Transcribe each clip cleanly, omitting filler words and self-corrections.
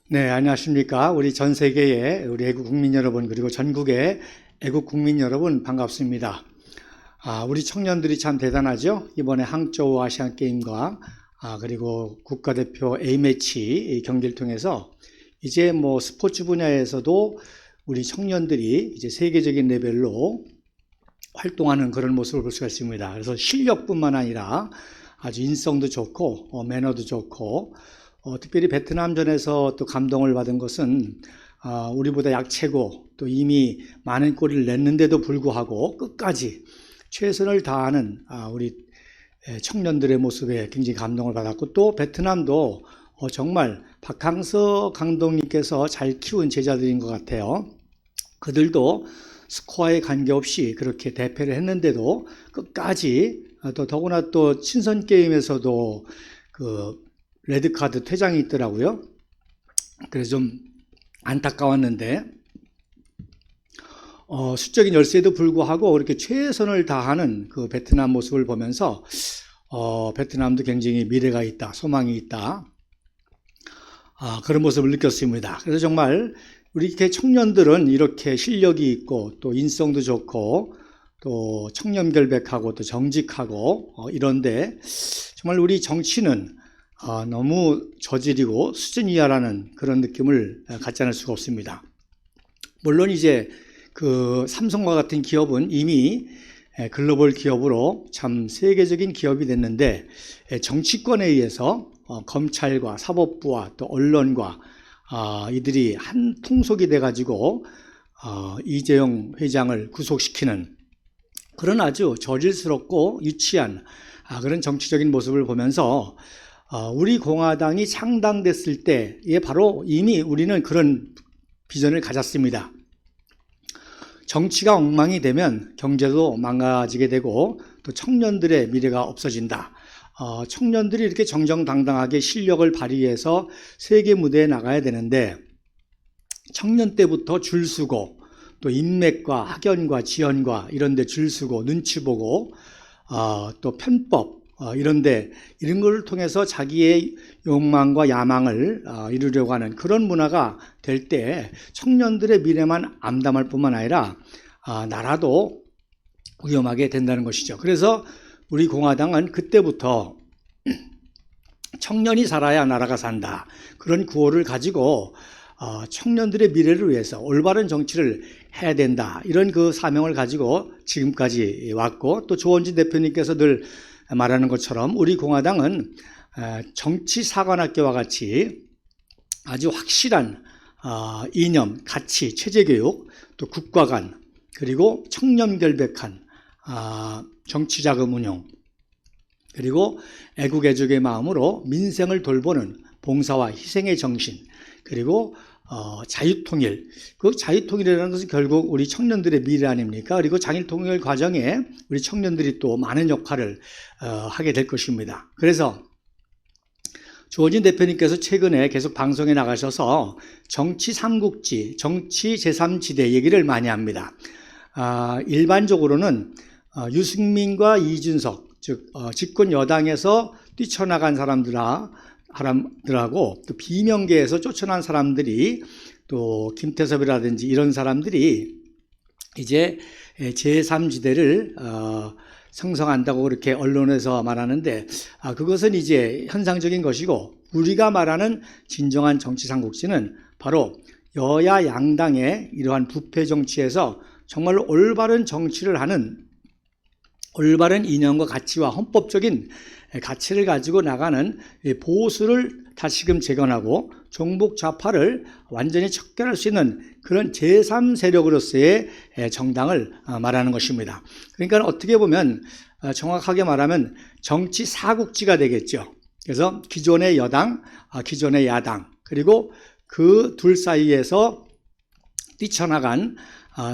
네, 안녕하십니까. 우리 전 세계의 우리 애국 국민 여러분, 그리고 전국의 애국 국민 여러분, 반갑습니다. 우리 청년들이 참 대단하죠. 이번에 항저우 아시안 게임과 그리고 국가대표 A매치 경기를 통해서 이제 뭐 스포츠 분야에서도 우리 청년들이 이제 세계적인 레벨로 활동하는 그런 모습을 볼 수가 있습니다. 그래서 실력뿐만 아니라 아주 인성도 좋고 매너도 좋고 특별히 베트남전에서 또 감동을 받은 것은 우리보다 약체고 또 이미 많은 골을 냈는데도 불구하고 끝까지 최선을 다하는 우리 청년들의 모습에 굉장히 감동을 받았고, 또 베트남도 정말 박항서 감독님께서 잘 키운 제자들인 것 같아요. 그들도 스코어에 관계없이 그렇게 대패를 했는데도 끝까지, 또 더구나 또 친선 게임에서도 그 레드카드 퇴장이 있더라고요. 그래서 좀 안타까웠는데 수적인 열세에도 불구하고 그렇게 최선을 다하는 그 베트남 모습을 보면서 베트남도 굉장히 미래가 있다, 소망이 있다, 그런 모습을 느꼈습니다. 그래서 정말 우리 이렇게 청년들은 이렇게 실력이 있고 또 인성도 좋고 또 청렴결백하고 또 정직하고 이런데 정말 우리 정치는 너무 저질이고 수준 이하라는 그런 느낌을 갖지 않을 수가 없습니다. 물론 이제 그 삼성과 같은 기업은 이미 글로벌 기업으로 참 세계적인 기업이 됐는데, 정치권에 의해서 검찰과 사법부와 또 언론과 이들이 한 통속이 돼가지고 이재용 회장을 구속시키는 그런 아주 저질스럽고 유치한 그런 정치적인 모습을 보면서 우리 공화당이 창당됐을 때에 바로 이미 우리는 그런 비전을 가졌습니다. 정치가 엉망이 되면 경제도 망가지게 되고 또 청년들의 미래가 없어진다. 청년들이 이렇게 정정당당하게 실력을 발휘해서 세계 무대에 나가야 되는데, 청년 때부터 줄 서고 또 인맥과 학연과 지연과 이런 데 줄 서고 눈치 보고 또 편법 이런데 이런 걸 통해서 자기의 욕망과 야망을 이루려고 하는 그런 문화가 될 때 청년들의 미래만 암담할 뿐만 아니라 나라도 위험하게 된다는 것이죠. 그래서 우리 공화당은 그때부터 청년이 살아야 나라가 산다, 그런 구호를 가지고 청년들의 미래를 위해서 올바른 정치를 해야 된다, 이런 그 사명을 가지고 지금까지 왔고, 또 조원진 대표님께서 늘 말하는 것처럼 우리 공화당은 정치사관학교와 같이 아주 확실한 이념, 가치, 체제교육, 또 국가관, 그리고 청렴결백한 정치자금 운용, 그리고 애국애족의 마음으로 민생을 돌보는 봉사와 희생의 정신, 그리고 자유통일. 그 자유통일이라는 것은 결국 우리 청년들의 미래 아닙니까? 그리고 자유통일 과정에 우리 청년들이 또 많은 역할을 하게 될 것입니다. 그래서 조원진 대표님께서 최근에 계속 방송에 나가셔서 정치 삼국지, 정치 제3지대 얘기를 많이 합니다. 일반적으로는 유승민과 이준석, 즉 집권 여당에서 뛰쳐나간 사람들하고 또 비명계에서 쫓아난 사람들이, 또 김태섭이라든지 이런 사람들이 이제 제3지대를 형성한다고 그렇게 언론에서 말하는데, 그것은 이제 현상적인 것이고, 우리가 말하는 진정한 정치 삼국지는 바로 여야 양당의 이러한 부패 정치에서 정말로 올바른 정치를 하는, 올바른 이념과 가치와 헌법적인 가치를 가지고 나가는 보수를 다시금 재건하고 종북 좌파를 완전히 척결할 수 있는 그런 제3세력으로서의 정당을 말하는 것입니다. 그러니까 어떻게 보면 정확하게 말하면 정치 사국지가 되겠죠. 그래서 기존의 여당, 기존의 야당, 그리고 그 둘 사이에서 뛰쳐나간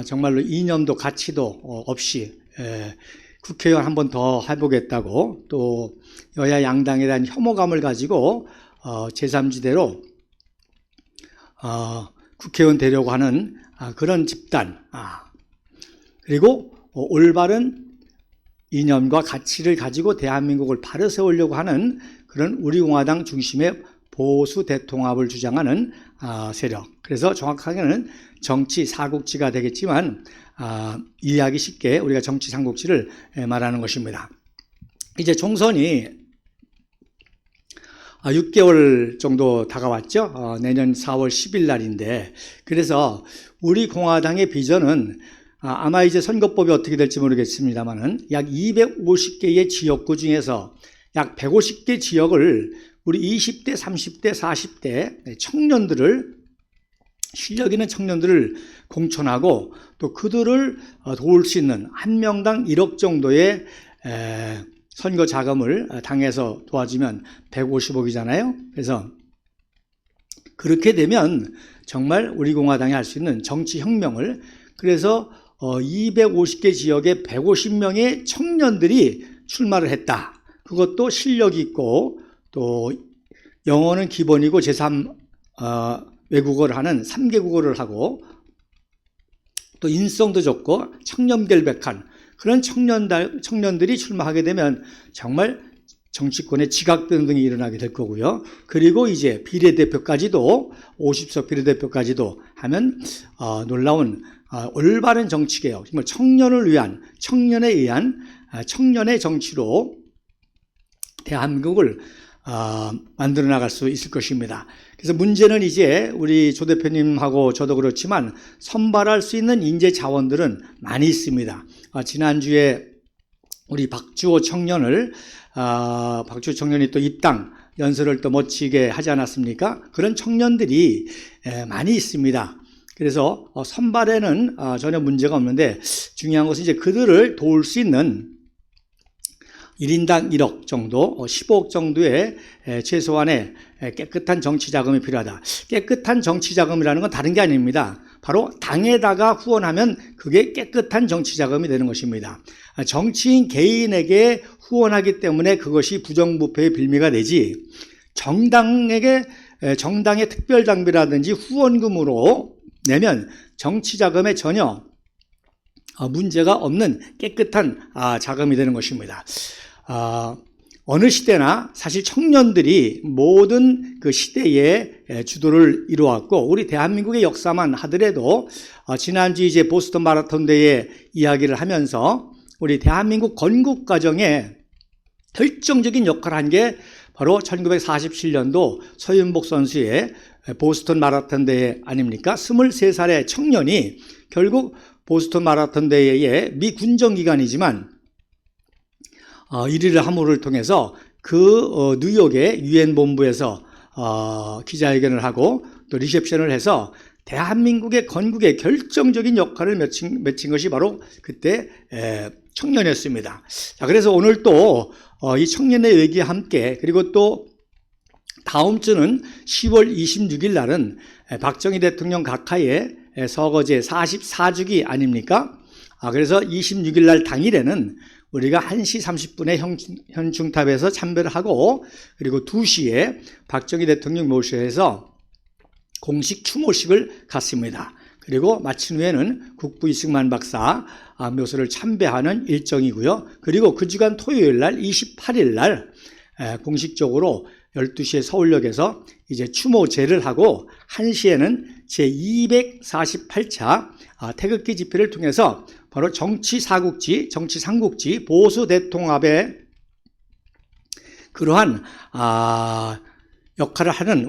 정말로 이념도 가치도 없이 국회의원 한 번 더 해보겠다고, 또 여야 양당에 대한 혐오감을 가지고 제3지대로 국회의원 되려고 하는 그런 집단, 그리고 올바른 이념과 가치를 가지고 대한민국을 바로 세우려고 하는 그런 우리 공화당 중심의 보수 대통합을 주장하는 세력. 그래서 정확하게는 정치 사국지가 되겠지만 이해하기 쉽게 우리가 정치 삼국지를 말하는 것입니다. 이제 총선이 6개월 정도 다가왔죠. 내년 4월 10일 날인데, 그래서 우리 공화당의 비전은 아마 이제 선거법이 어떻게 될지 모르겠습니다만은 약 250개의 지역구 중에서 약 150개 지역을 우리 20대, 30대, 40대 청년들을, 실력 있는 청년들을 공천하고 또 그들을 도울 수 있는 한 명당 1억 정도의 선거 자금을 당에서 도와주면 150억이잖아요. 그래서 그렇게 되면 정말 우리 공화당이 할 수 있는 정치 혁명을, 그래서 250개 지역에 150명의 청년들이 출마를 했다. 그것도 실력이 있고 또 영어는 기본이고 제3 외국어를 하는 3개국어를 하고 또 인성도 좋고 청렴결백한 그런 청년들이 출마하게 되면 정말 정치권의 지각 변동이 일어나게 될 거고요. 그리고 이제 비례대표까지도 50석 비례대표까지도 하면 놀라운 올바른 정치개혁, 정말 청년을 위한, 청년에 의한 청년의 정치로 대한민국을 만들어 나갈 수 있을 것입니다. 그래서 문제는 이제 우리 조 대표님하고 저도 그렇지만 선발할 수 있는 인재 자원들은 많이 있습니다. 지난주에 우리 박주호 청년이 또 입당 연설을 또 멋지게 하지 않았습니까? 그런 청년들이 많이 있습니다. 그래서 선발에는 전혀 문제가 없는데 중요한 것은 이제 그들을 도울 수 있는 1인당 1억 정도, 15억 정도의 최소한의 깨끗한 정치 자금이 필요하다. 깨끗한 정치 자금이라는 건 다른 게 아닙니다. 바로 당에다가 후원하면 그게 깨끗한 정치 자금이 되는 것입니다. 정치인 개인에게 후원하기 때문에 그것이 부정부패의 빌미가 되지, 정당의 특별장비라든지 후원금으로 내면 정치 자금에 전혀 문제가 없는 깨끗한 자금이 되는 것입니다. 어느 시대나 사실 청년들이 모든 그 시대의 주도를 이루었고, 우리 대한민국의 역사만 하더라도 지난주 이제 보스턴 마라톤 대회 이야기를 하면서 우리 대한민국 건국 과정에 결정적인 역할을 한 게 바로 1947년도 서윤복 선수의 보스턴 마라톤 대회 아닙니까? 23살의 청년이 결국 보스턴 마라톤 대회의 미 군정기관이지만 1위를 함으로를 통해서 그 뉴욕의 유엔 본부에서 기자회견을 하고 또 리셉션을 해서 대한민국의 건국에 결정적인 역할을 맺힌 것이 바로 그때 청년이었습니다. 자, 그래서 오늘 또 이 청년의 얘기와 함께, 그리고 또 다음 주는 10월 26일 날은 박정희 대통령 각하의 서거제 44주기 아닙니까? 그래서 26일 날 당일에는 우리가 1시 30분에 현충탑에서 참배를 하고, 그리고 2시에 박정희 대통령 모셔서 공식 추모식을 갖습니다. 그리고 마친 후에는 국부 이승만 박사 묘소를 참배하는 일정이고요. 그리고 그 주간 토요일 날 28일 날 공식적으로 12시에 서울역에서 이제 추모제를 하고 1시에는 제248차 태극기 집회를 통해서 바로 정치 사국지, 정치 삼국지, 보수 대통합의 그러한 역할을 하는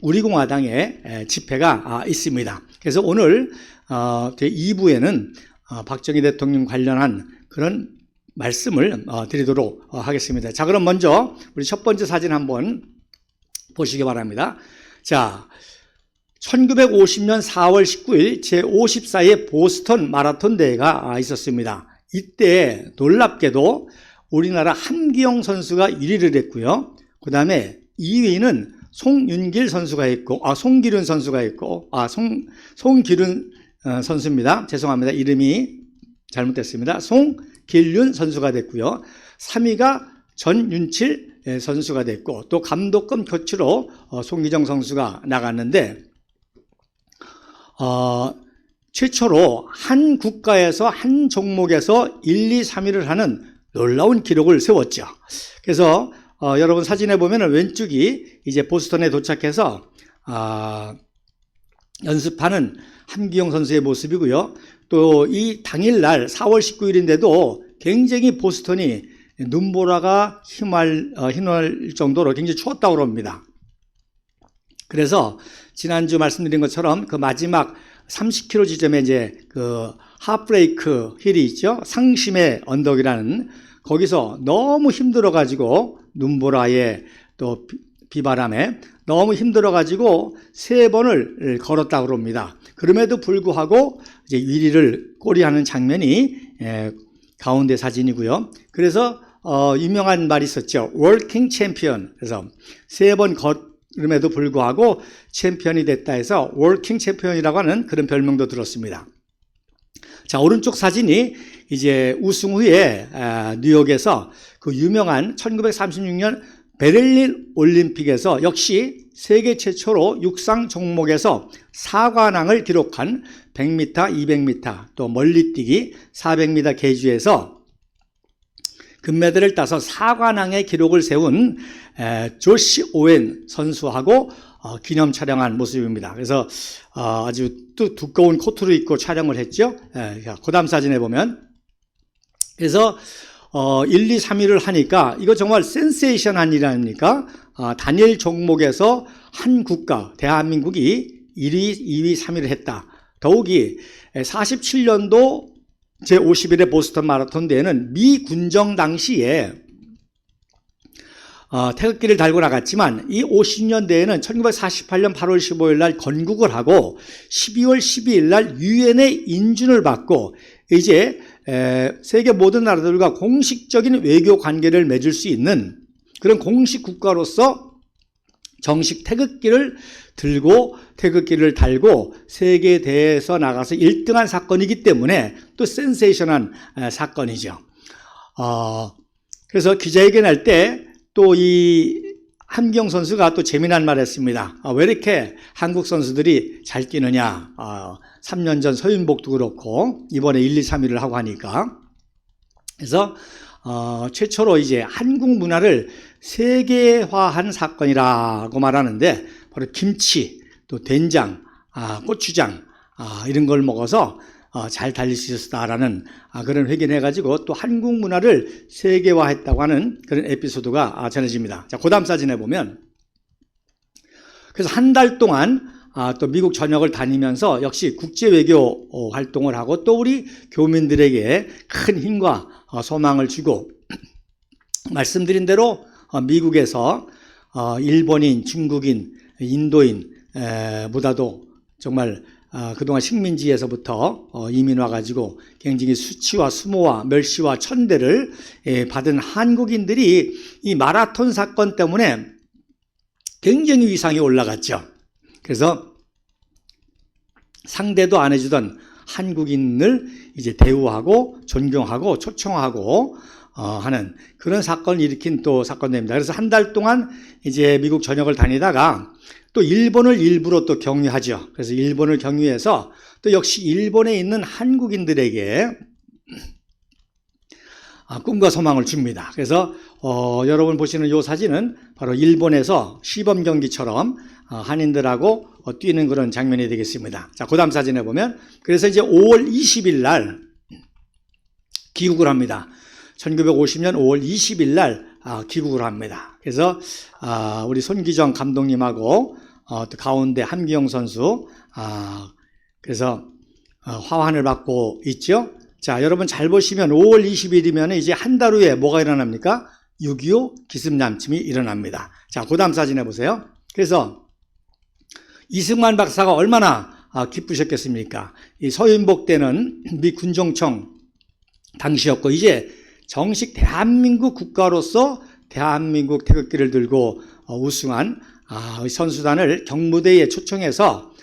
우리 공화당의 집회가 있습니다. 그래서 오늘 2부에는 박정희 대통령 관련한 그런 말씀을 드리도록 하겠습니다. 자, 그럼 먼저 우리 첫 번째 사진 한번 보시기 바랍니다. 자, 1950년 4월 19일 제54회 보스턴 마라톤 대회가 있었습니다. 이때 놀랍게도 우리나라 한기영 선수가 1위를 했고요. 그 다음에 2위는 송윤길 선수가 있고, 송기륜 선수가 있고, 송기륜 선수입니다. 죄송합니다. 이름이 잘못됐습니다. 송길륜 선수가 됐고요. 3위가 전윤칠 선수가 됐고, 또 감독금 교체로 송기정 선수가 나갔는데, 최초로 한 국가에서 한 종목에서 1, 2, 3위를 하는 놀라운 기록을 세웠죠. 그래서 여러분 사진에 보면은 왼쪽이 이제 보스턴에 도착해서 연습하는 함기용 선수의 모습이고요. 또 이 당일날 4월 19일인데도 굉장히 보스턴이 눈보라가 휘날 정도로 굉장히 추웠다고 합니다. 그래서 지난주 말씀드린 것처럼 그 마지막 30km 지점에 이제 그 하프브레이크 힐이 있죠. 상심의 언덕이라는, 거기서 너무 힘들어가지고 눈보라에 또 비바람에 너무 힘들어가지고 3번을 걸었다고 합니다. 그럼에도 불구하고 이제 위리를 꼬리하는 장면이 가운데 사진이고요. 그래서 유명한 말이 있었죠. 워킹 챔피언. 그래서 3번 걸음에도 불구하고 챔피언이 됐다 해서 워킹 챔피언이라고 하는 그런 별명도 들었습니다. 자, 오른쪽 사진이 이제 우승 후에 뉴욕에서 그 유명한 1936년 베를린 올림픽에서 역시 세계 최초로 육상 종목에서 4관왕을 기록한 100m, 200m, 또 멀리뛰기 400m 계주에서 금메달을 따서 4관왕의 기록을 세운 조시 오웬 선수하고 기념 촬영한 모습입니다. 그래서 아주 또 두꺼운 코트를 입고 촬영을 했죠. 그 다음 사진에 보면, 그래서 1, 2, 3위를 하니까 이거 정말 센세이션한 일 아닙니까? 단일 종목에서 한 국가, 대한민국이 1위, 2위, 3위를 했다. 더욱이 47년도 제51회 보스턴 마라톤 대회는 미 군정 당시에 태극기를 달고 나갔지만, 이 50년 대회는 1948년 8월 15일 날 건국을 하고 12월 12일 날 유엔의 인준을 받고 이제 세계 모든 나라들과 공식적인 외교 관계를 맺을 수 있는 그런 공식 국가로서 정식 태극기를 들고 태극기를 달고 세계 대회에서 나가서 1등한 사건이기 때문에 또 센세이션한 사건이죠. 그래서 기자회견할 때 또 이 함기용 선수가 또 재미난 말을 했습니다. 왜 이렇게 한국 선수들이 잘 뛰느냐. 3년 전 서윤복도 그렇고 이번에 1, 2, 3위를 하고 하니까. 그래서 최초로 이제 한국 문화를 세계화한 사건이라고 말하는데, 바로 김치, 또 된장, 고추장 이런 걸 먹어서 잘 달릴 수 있었다라는 그런 회견해가지고 또 한국 문화를 세계화했다고 하는 그런 에피소드가 전해집니다. 자, 그 다음 사진에 보면, 그래서 한 달 동안 또 미국 전역을 다니면서 역시 국제 외교 활동을 하고 또 우리 교민들에게 큰 힘과 소망을 주고, 말씀드린 대로 미국에서 일본인, 중국인, 인도인 보다도 정말 그동안 식민지에서부터 이민 와가지고 굉장히 수치와 수모와 멸시와 천대를 받은 한국인들이 이 마라톤 사건 때문에 굉장히 위상이 올라갔죠. 그래서 상대도 안 해주던 한국인을 이제 대우하고 존경하고 초청하고 하는 그런 사건을 일으킨 또 사건입니다. 그래서 한 달 동안 이제 미국 전역을 다니다가 또 일본을 일부러 또 경유하죠. 그래서 일본을 경유해서 또 역시 일본에 있는 한국인들에게 꿈과 소망을 줍니다. 그래서 여러분 보시는 이 사진은 바로 일본에서 시범 경기처럼 한인들하고 뛰는 그런 장면이 되겠습니다. 자, 그 다음 사진에 보면, 그래서 이제 5월 20일 날 귀국을 합니다. 1950년 5월 20일 날 귀국을 합니다. 그래서 우리 손기정 감독님하고 또 가운데 함기용 선수 그래서 화환을 받고 있죠. 자, 여러분 잘 보시면 5월 20일이면 이제 한 달 후에 뭐가 일어납니까? 6.25 기습남침이 일어납니다. 자, 그 다음 사진에 보세요. 그래서 이승만 박사가 얼마나 기쁘셨겠습니까? 이 서윤복 때는 미 군정청 당시였고, 이제 정식 대한민국 국가로서 대한민국 태극기를 들고 우승한 선수단을 경무대에 초청해서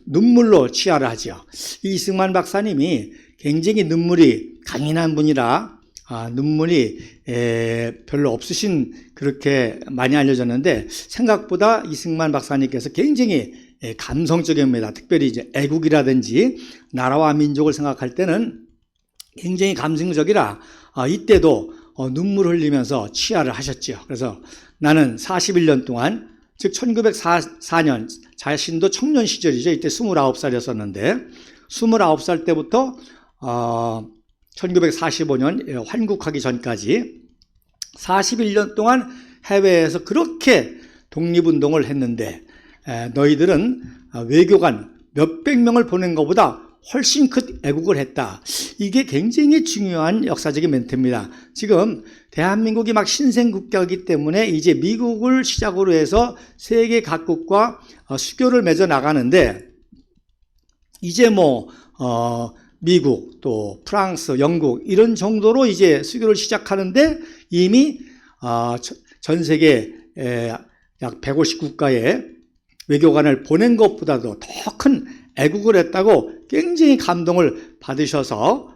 눈물로 치하를 하죠. 이승만 박사님이 굉장히 눈물이 강인한 분이라 눈물이 별로 없으신, 그렇게 많이 알려졌는데, 생각보다 이승만 박사님께서 굉장히 감성적입니다. 특별히 이제 애국이라든지 나라와 민족을 생각할 때는 굉장히 감성적이라 이때도 눈물 흘리면서 취하를 하셨죠. 그래서 나는 41년 동안, 즉 1904년 자신도 청년 시절이죠. 이때 29살이었었는데 29살 때부터 1945년 환국하기 전까지 41년 동안 해외에서 그렇게 독립운동을 했는데 너희들은 외교관 몇백 명을 보낸 것보다 훨씬 큰 애국을 했다. 이게 굉장히 중요한 역사적인 멘트입니다. 지금 대한민국이 막 신생국가이기 때문에 이제 미국을 시작으로 해서 세계 각국과 수교를 맺어 나가는데 이제 미국 또 프랑스, 영국 이런 정도로 이제 수교를 시작하는데 이미 전 세계 약 150국가에 외교관을 보낸 것보다도 더 큰 애국을 했다고 굉장히 감동을 받으셔서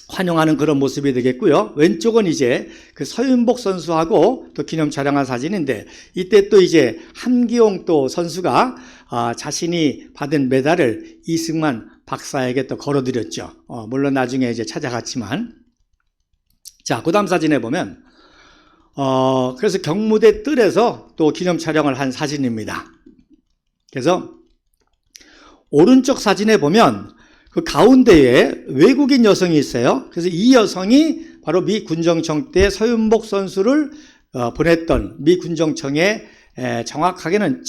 환영하는 그런 모습이 되겠고요. 왼쪽은 이제 그 서윤복 선수하고 또 기념 촬영한 사진인데 이때 또 이제 함기용 또 선수가 자신이 받은 메달을 이승만 박사에게 또 걸어드렸죠. 물론 나중에 이제 찾아갔지만. 자, 그 다음 사진에 보면 그래서 경무대 뜰에서 또 기념 촬영을 한 사진입니다. 그래서 오른쪽 사진에 보면 그 가운데에 외국인 여성이 있어요. 그래서 이 여성이 바로 미 군정청 때 서윤복 선수를 보냈던 미 군정청의 정확하게는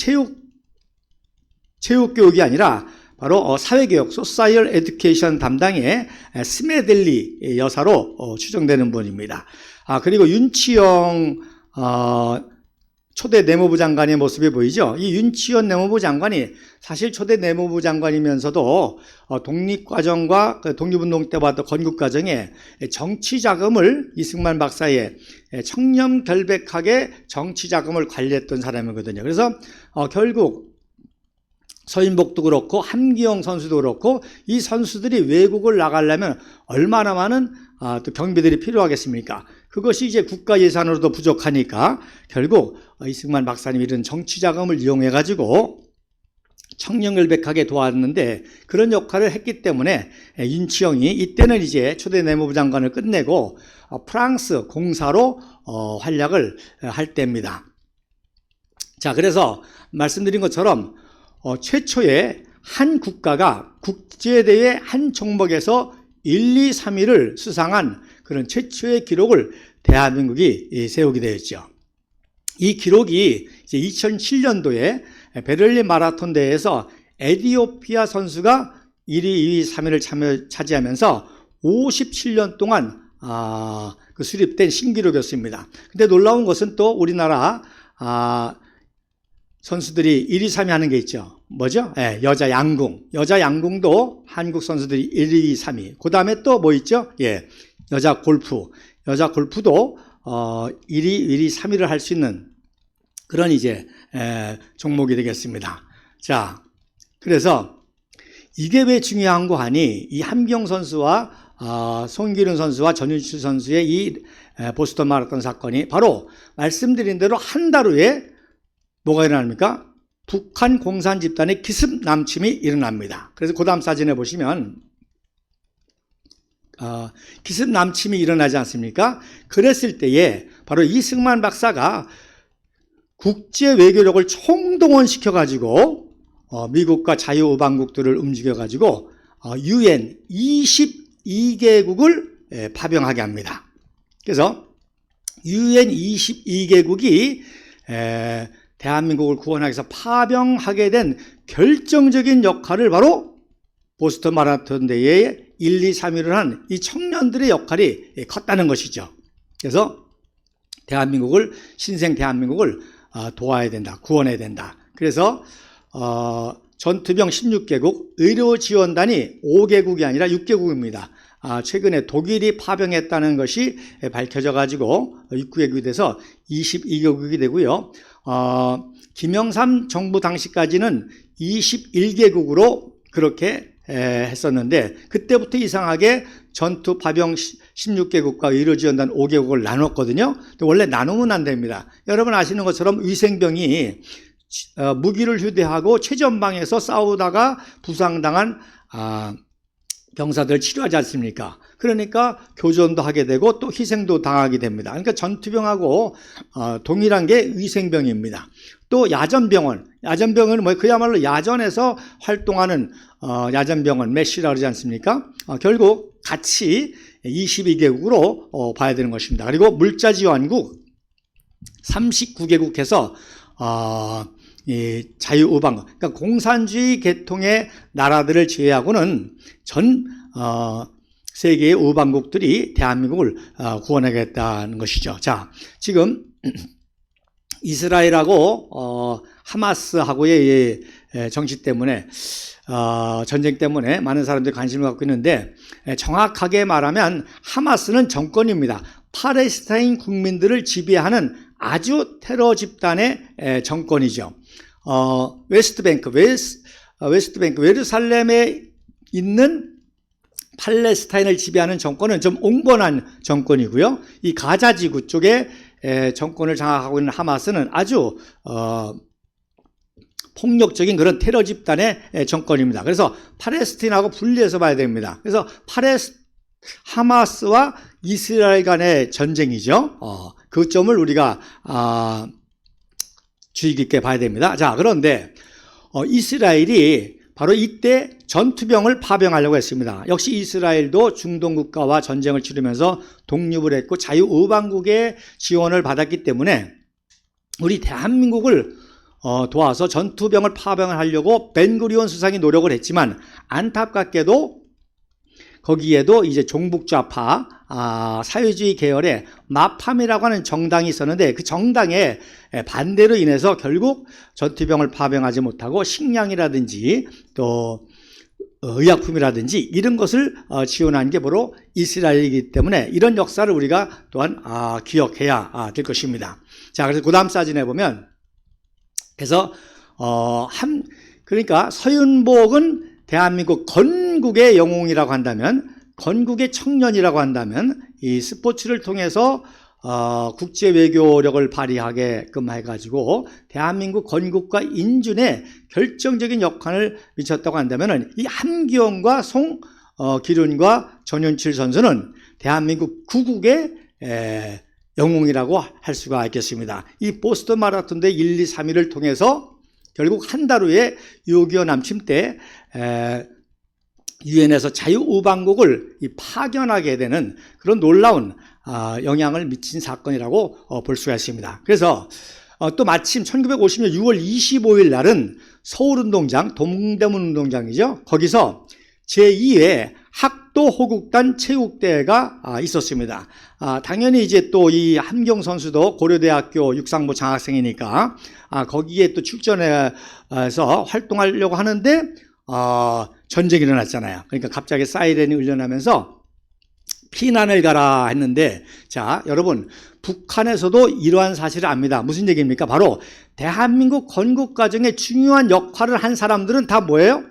체육교육이 아니라 바로 사회교육, 소사이얼 에듀케이션 담당의 스메델리 여사로 추정되는 분입니다. 그리고 윤치영 초대 내무부 장관의 모습이 보이죠. 이 윤치원 내무부 장관이 사실 초대 내무부 장관이면서도 독립과정과 독립운동 때와 또 건국과정에 정치자금을 이승만 박사의 청렴결백하게 정치자금을 관리했던 사람이거든요. 그래서 결국 서인복도 그렇고 함기영 선수도 그렇고 이 선수들이 외국을 나가려면 얼마나 많은 또 경비들이 필요하겠습니까? 그것이 이제 국가 예산으로도 부족하니까 결국 이승만 박사님이 이런 정치자금을 이용해가지고 청렴결백하게 도왔는데 그런 역할을 했기 때문에 윤치영이 이때는 이제 초대 내무부 장관을 끝내고 프랑스 공사로 활약을 할 때입니다. 자, 그래서 말씀드린 것처럼 최초의 한 국가가 국제대회 한 종목에서 1, 2, 3위를 수상한 그런 최초의 기록을 대한민국이 세우게 되었죠. 이 기록이 이제 2007년도에 베를린 마라톤 대회에서 에티오피아 선수가 1위, 2위, 3위를 차지하면서 57년 동안 그 수립된 신기록이었습니다. 근데 놀라운 것은 또 우리나라 선수들이 1, 2, 3위 하는 게 있죠. 뭐죠? 여자 양궁. 여자 양궁도 한국 선수들이 1, 2, 3위. 그 다음에 또 뭐 있죠? 여자 골프. 여자 골프도 1위, 1위, 3위를 할 수 있는 그런 이제 종목이 되겠습니다. 자, 그래서 이게 왜 중요한 거 하니 이 함경 선수와 송기륜 선수와 전윤출 선수의 이 보스턴 마라톤 사건이 바로 말씀드린 대로 한 달 후에 뭐가 일어납니까? 북한 공산 집단의 기습 남침이 일어납니다. 그래서 그 다음 사진에 보시면 기습 남침이 일어나지 않습니까? 그랬을 때에 바로 이승만 박사가 국제 외교력을 총동원시켜가지고 미국과 자유우방국들을 움직여가지고 UN 22개국을 파병하게 합니다. 그래서 UN 22개국이 대한민국을 구원하기 위해서 파병하게 된 결정적인 역할을 바로 보스턴 마라톤 대회에 1, 2, 3위를 한 이 청년들의 역할이 컸다는 것이죠. 그래서 신생 대한민국을 도와야 된다, 구원해야 된다. 그래서 전투병 16개국, 의료지원단이 5개국이 아니라 6개국입니다. 최근에 독일이 파병했다는 것이 밝혀져 가지고 6개국이 돼서 22개국이 되고요. 김영삼 정부 당시까지는 21개국으로 그렇게 했었는데 그때부터 이상하게 전투 파병 16개국과 의료지원단 5개국을 나눴거든요. 원래 나누면 안 됩니다. 여러분 아시는 것처럼 위생병이 무기를 휴대하고 최전방에서 싸우다가 부상당한 병사들 치료하지 않습니까? 그러니까 교전도 하게 되고 또 희생도 당하게 됩니다. 그러니까 전투병하고 동일한 게 위생병입니다. 또 야전병은 뭐 그야말로 야전에서 활동하는 야전병은 메시라 그러지 않습니까? 결국 같이 22개국으로 봐야 되는 것입니다. 그리고 물자지원국 39개국에서 이 자유우방, 그러니까 공산주의 계통의 나라들을 제외하고는 전 세계의 우방국들이 대한민국을 구원하겠다는 것이죠. 자, 지금 이스라엘하고 하마스하고의 정치 때문에 전쟁 때문에 많은 사람들이 관심을 갖고 있는데, 정확하게 말하면 하마스는 정권입니다. 팔레스타인 국민들을 지배하는 아주 테러 집단의 정권이죠. 웨스트뱅크, 예루살렘에 있는 팔레스타인을 지배하는 정권은 좀 옹본한 정권이고요. 이 가자지구 쪽에 정권을 장악하고 있는 하마스는 아주 폭력적인 그런 테러 집단의 정권입니다. 그래서 팔레스타인하고 분리해서 봐야 됩니다. 그래서 하마스와 이스라엘 간의 전쟁이죠. 그 점을 우리가 주의 깊게 봐야 됩니다. 자, 그런데 이스라엘이 바로 이때 전투병을 파병하려고 했습니다. 역시 이스라엘도 중동 국가와 전쟁을 치르면서 독립을 했고 자유우방국의 지원을 받았기 때문에 우리 대한민국을 도와서 전투병을 파병을 하려고 벤구리온 수상이 노력을 했지만, 안타깝게도 거기에도 이제 종북좌파 사회주의 계열의 마팜이라고 하는 정당이 있었는데, 그 정당의 반대로 인해서 결국 전투병을 파병하지 못하고 식량이라든지 또 의약품이라든지 이런 것을 지원한 게 바로 이스라엘이기 때문에 이런 역사를 우리가 또한 기억해야 될 것입니다. 자, 그래서 그 다음 사진에 보면, 그래서 그러니까 서윤복은 대한민국 건국의 영웅이라고 한다면, 건국의 청년이라고 한다면, 이 스포츠를 통해서 국제 외교력을 발휘하게끔 해가지고 대한민국 건국과 인준에 결정적인 역할을 미쳤다고 한다면은, 이 함기용과 송기륜과 전윤칠 선수는 대한민국 구국의 영웅이라고 할 수가 있겠습니다. 이 보스턴 마라톤 대 1, 2, 3위를 통해서 결국 한 달 후에 6.25 남침 때 유엔에서 자유우방국을 파견하게 되는 그런 놀라운 영향을 미친 사건이라고 볼 수가 있습니다. 그래서 또 마침 1950년 6월 25일 날은 서울운동장, 동대문 운동장이죠. 거기서 제2회 학도 호국단 체육대회가 있었습니다. 당연히 이제 또 이 함경 선수도 고려대학교 육상부 장학생이니까 거기에 또 출전해서 활동하려고 하는데 전쟁이 일어났잖아요. 그러니까 갑자기 사이렌이 울려나면서 피난을 가라 했는데, 자, 여러분, 북한에서도 이러한 사실을 압니다. 무슨 얘기입니까? 바로 대한민국 건국 과정에 중요한 역할을 한 사람들은 다 뭐예요?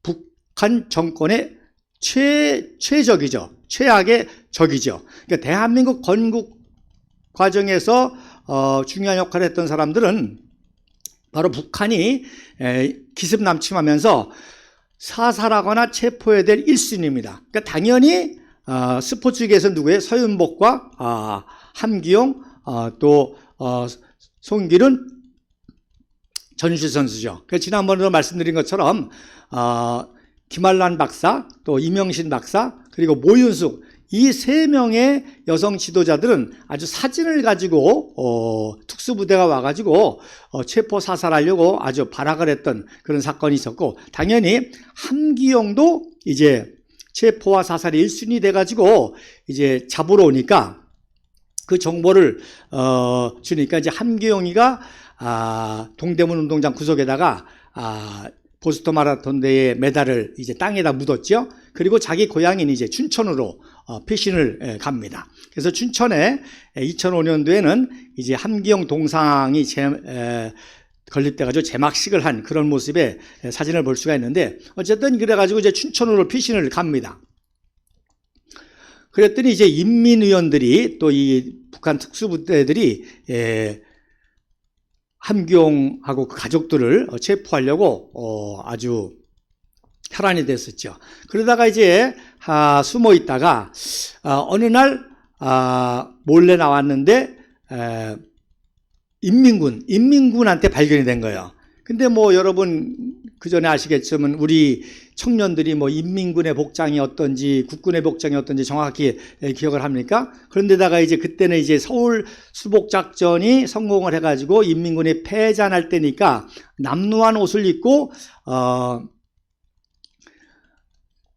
북한 정권의 최적이죠. 최악의 적이죠. 그러니까 대한민국 건국 과정에서 중요한 역할을 했던 사람들은 바로 북한이 기습남침하면서 사살하거나 체포해야 될 1순위입니다. 그러니까 당연히 스포츠계에서 누구예요? 서윤복과 함기용, 또 송기륜, 전유실 선수죠. 그래서 지난번에도 말씀드린 것처럼 김한란 박사, 또 이명신 박사, 그리고 모윤숙, 이 세 명의 여성 지도자들은 아주 사진을 가지고 특수부대가 와가지고 체포 사살하려고 아주 발악을 했던 그런 사건이 있었고, 당연히 함기용도 이제 체포와 사살이 1순위 돼가지고 이제 잡으러 오니까 그 정보를 주니까 이제 함기용이가 동대문 운동장 구석에다가 보스턴 마라톤 대회 메달을 이제 땅에다 묻었죠. 그리고 자기 고향인 이제 춘천으로 피신을 갑니다. 그래서 춘천에 2005년도에는 이제 함기용 동상이 건립돼가지고 제막식을 한 그런 모습의 사진을 볼 수가 있는데, 어쨌든 그래가지고 이제 춘천으로 피신을 갑니다. 그랬더니 이제 인민위원들이 또 이 북한 특수부대들이 함기용하고 그 가족들을 체포하려고 아주 혈안이 됐었죠. 그러다가 이제 숨어 있다가 어느 날 몰래 나왔는데 인민군한테 발견이 된 거예요. 근데 뭐 여러분 그 전에 아시겠지만 우리 청년들이 뭐 인민군의 복장이 어떤지 국군의 복장이 어떤지 정확히 기억을 합니까? 그런데다가 이제 그때는 이제 서울 수복작전이 성공을 해가지고 인민군이 패전할 때니까 남루한 옷을 입고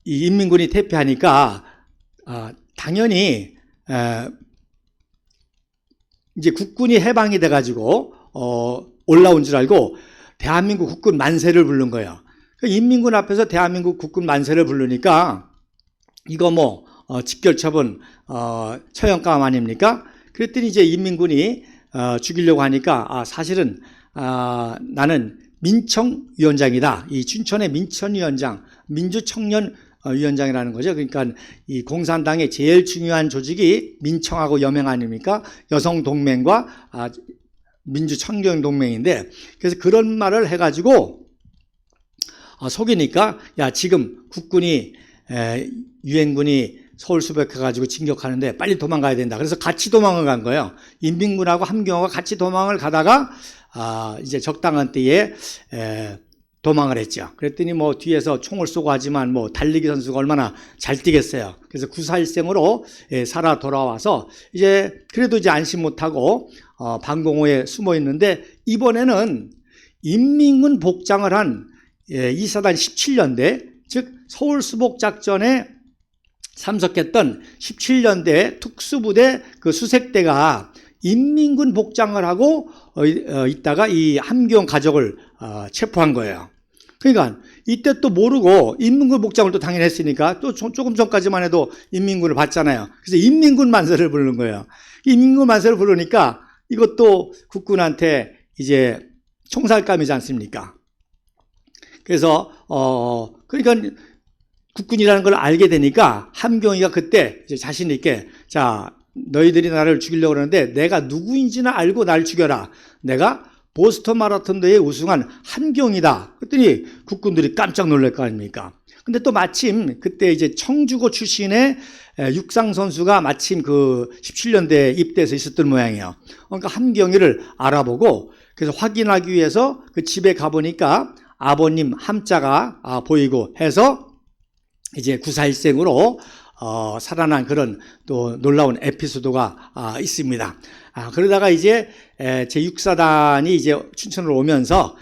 이 인민군이 대피하니까 당연히 이제 국군이 해방이 돼가지고 올라온 줄 알고 대한민국 국군 만세를 부른 거예요. 인민군 앞에서 대한민국 국군 만세를 부르니까 이거 뭐 직결처분 처형감 아닙니까? 그랬더니 이제 인민군이 죽이려고 하니까 사실은 나는 민청위원장이다. 이 춘천의 민청위원장, 민주청년위원장이라는 거죠. 그러니까 이 공산당의 제일 중요한 조직이 민청하고 여명 아닙니까? 여성동맹과 민주청년동맹인데, 그래서 그런 말을 해가지고 속이니까 야 지금 국군이 유엔군이 서울 수복해가지고 진격하는데 빨리 도망가야 된다. 그래서 같이 도망을 간 거예요. 인민군하고 함경호가 같이 도망을 가다가 이제 적당한 때에 도망을 했죠. 그랬더니 뭐 뒤에서 총을 쏘고 하지만 뭐 달리기 선수가 얼마나 잘 뛰겠어요. 그래서 구사일생으로 살아 돌아와서 이제 그래도 이제 안심 못하고 방공호에 숨어 있는데, 이번에는 인민군 복장을 한 이사단 17년대, 즉 서울 수복작전에 참석했던 17년대 특수부대 그 수색대가 인민군 복장을 하고 있다가 이 함경 가족을 체포한 거예요. 그러니까 이때 또 모르고 인민군 복장을 또 당연히 했으니까 또 조금 전까지만 해도 인민군을 봤잖아요. 그래서 인민군 만세를 부르는 거예요. 인민군 만세를 부르니까 이것도 국군한테 이제 총살감이지 않습니까? 그래서 그러니까 국군이라는 걸 알게 되니까 함경이가 그때 이제 자신 있게 자 너희들이 나를 죽이려고 그러는데 내가 누구인지는 알고 날 죽여라. 내가 보스턴 마라톤 대회에 우승한 함경이다. 그랬더니 국군들이 깜짝 놀랄 거 아닙니까? 근데 또 마침 그때 이제 청주고 출신의 육상 선수가 마침 그 17년대에 입대해서 있었던 모양이에요. 그러니까 함경이를 알아보고 그래서 확인하기 위해서 그 집에 가보니까 아버님 함자가 보이고 해서 이제 구사일생으로 살아난 그런 또 놀라운 에피소드가 있습니다. 그러다가 이제 제6사단이 이제 춘천으로 오면서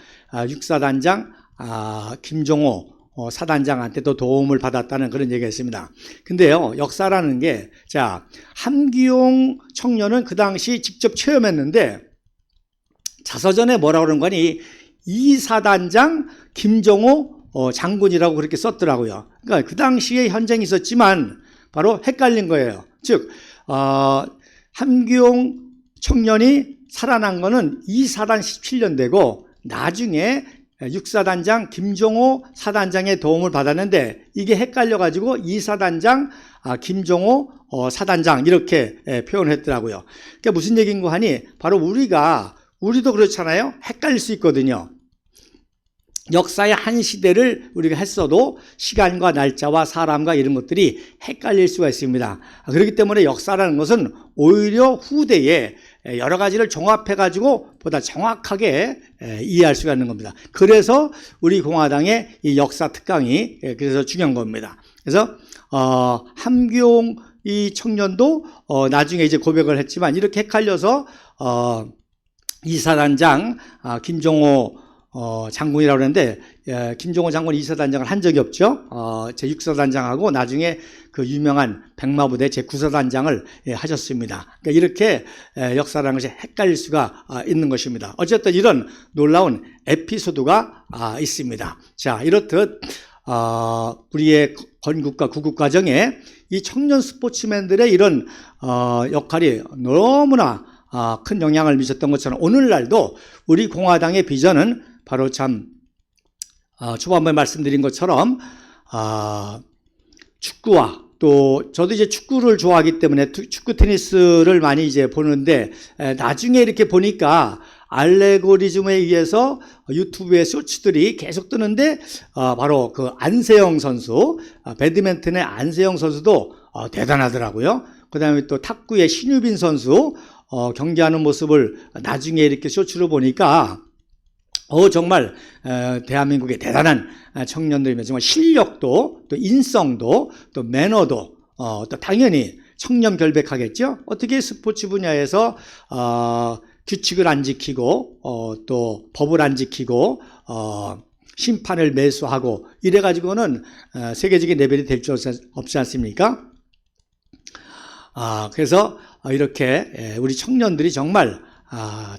육사단장 김종호 사단장한테 또 도움을 받았다는 그런 얘기가 있습니다. 근데요, 역사라는 게, 자, 함기용 청년은 그 당시 직접 체험했는데, 자서전에 뭐라고 그러는 거니, 이사단장 김종호 장군이라고 그렇게 썼더라고요. 그러니까 그 당시에 현장이 있었지만, 바로 헷갈린 거예요. 즉, 함기용 청년이 살아난 거는 이사단 17년대고, 나중에 육사단장 김종호 사단장의 도움을 받았는데 이게 헷갈려가지고 이사단장 김종호 사단장 이렇게 표현을 했더라고요. 그러니까 무슨 얘기인고 하니 바로 우리도 그렇잖아요. 헷갈릴 수 있거든요. 역사의 한 시대를 우리가 했어도 시간과 날짜와 사람과 이런 것들이 헷갈릴 수가 있습니다. 그렇기 때문에 역사라는 것은 오히려 후대에 여러 가지를 종합해가지고 보다 정확하게 이해할 수가 있는 겁니다. 그래서 우리 공화당의 이 역사 특강이 그래서 중요한 겁니다. 그래서 함기용 이 청년도 나중에 이제 고백을 했지만 이렇게 헷갈려서 이사단장 김종호 장군이라고 그러는데 김종호 장군 이사단장을 한 적이 없죠. 제6사단장하고 나중에 그 유명한 백마부대 제9사단장을 하셨습니다. 그러니까 이렇게 역사라는 것이 헷갈릴 수가 있는 것입니다. 어쨌든 이런 놀라운 에피소드가 있습니다. 자, 이렇듯 우리의 건국과 구국 과정에 이 청년 스포츠맨들의 이런 역할이 너무나 큰 영향을 미쳤던 것처럼 오늘날도 우리 공화당의 비전은 바로 참 초반부에 말씀드린 것처럼 축구와 또 저도 이제 축구를 좋아하기 때문에 축구 테니스를 많이 이제 보는데 나중에 이렇게 보니까 알고리즘에 의해서 유튜브에 쇼츠들이 계속 뜨는데 바로 그 안세영 선수, 배드민턴의 안세영 선수도 대단하더라고요. 그 다음에 또 탁구의 신유빈 선수 경기하는 모습을 나중에 이렇게 쇼츠로 보니까 정말 대한민국의 대단한 청년들이면 정말 실력도 또 인성도 또 매너도 또 당연히 청렴결백하겠죠. 어떻게 스포츠 분야에서 규칙을 안 지키고 또 법을 안 지키고 심판을 매수하고 이래가지고는 세계적인 레벨이 될 줄 없지 않습니까? 그래서 이렇게 우리 청년들이 정말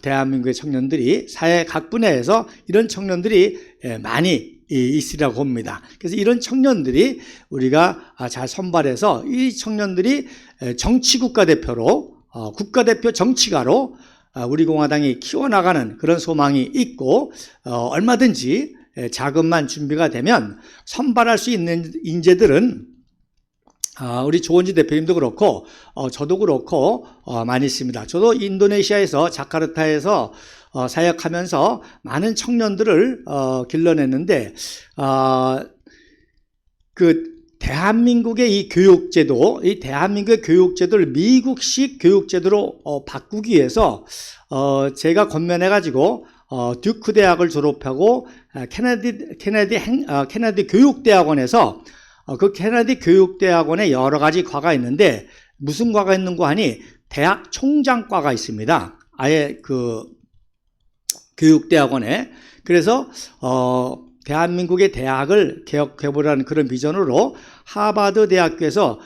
대한민국의 청년들이 사회 각 분야에서 이런 청년들이 많이 있으리라고 봅니다. 그래서 이런 청년들이 우리가 잘 선발해서 이 청년들이 정치 국가대표로 국가대표 정치가로 우리 공화당이 키워나가는 그런 소망이 있고 얼마든지 자금만 준비가 되면 선발할 수 있는 인재들은 우리 조원진 대표님도 그렇고 저도 그렇고 많이 있습니다. 저도 인도네시아에서 자카르타에서 사역하면서 많은 청년들을 길러냈는데 그 대한민국의 이 교육제도, 이 대한민국의 교육제도를 미국식 교육제도로 바꾸기 위해서 제가 권면해가지고 듀크 대학을 졸업하고 케네디 교육대학원에서 그 케네디 교육대학원에 여러 가지 과가 있는데 무슨 과가 있는고 하니 대학 총장과가 있습니다. 아예 그 교육대학원에. 그래서 대한민국의 대학을 개혁해보라는 그런 비전으로 하버드 대학교에서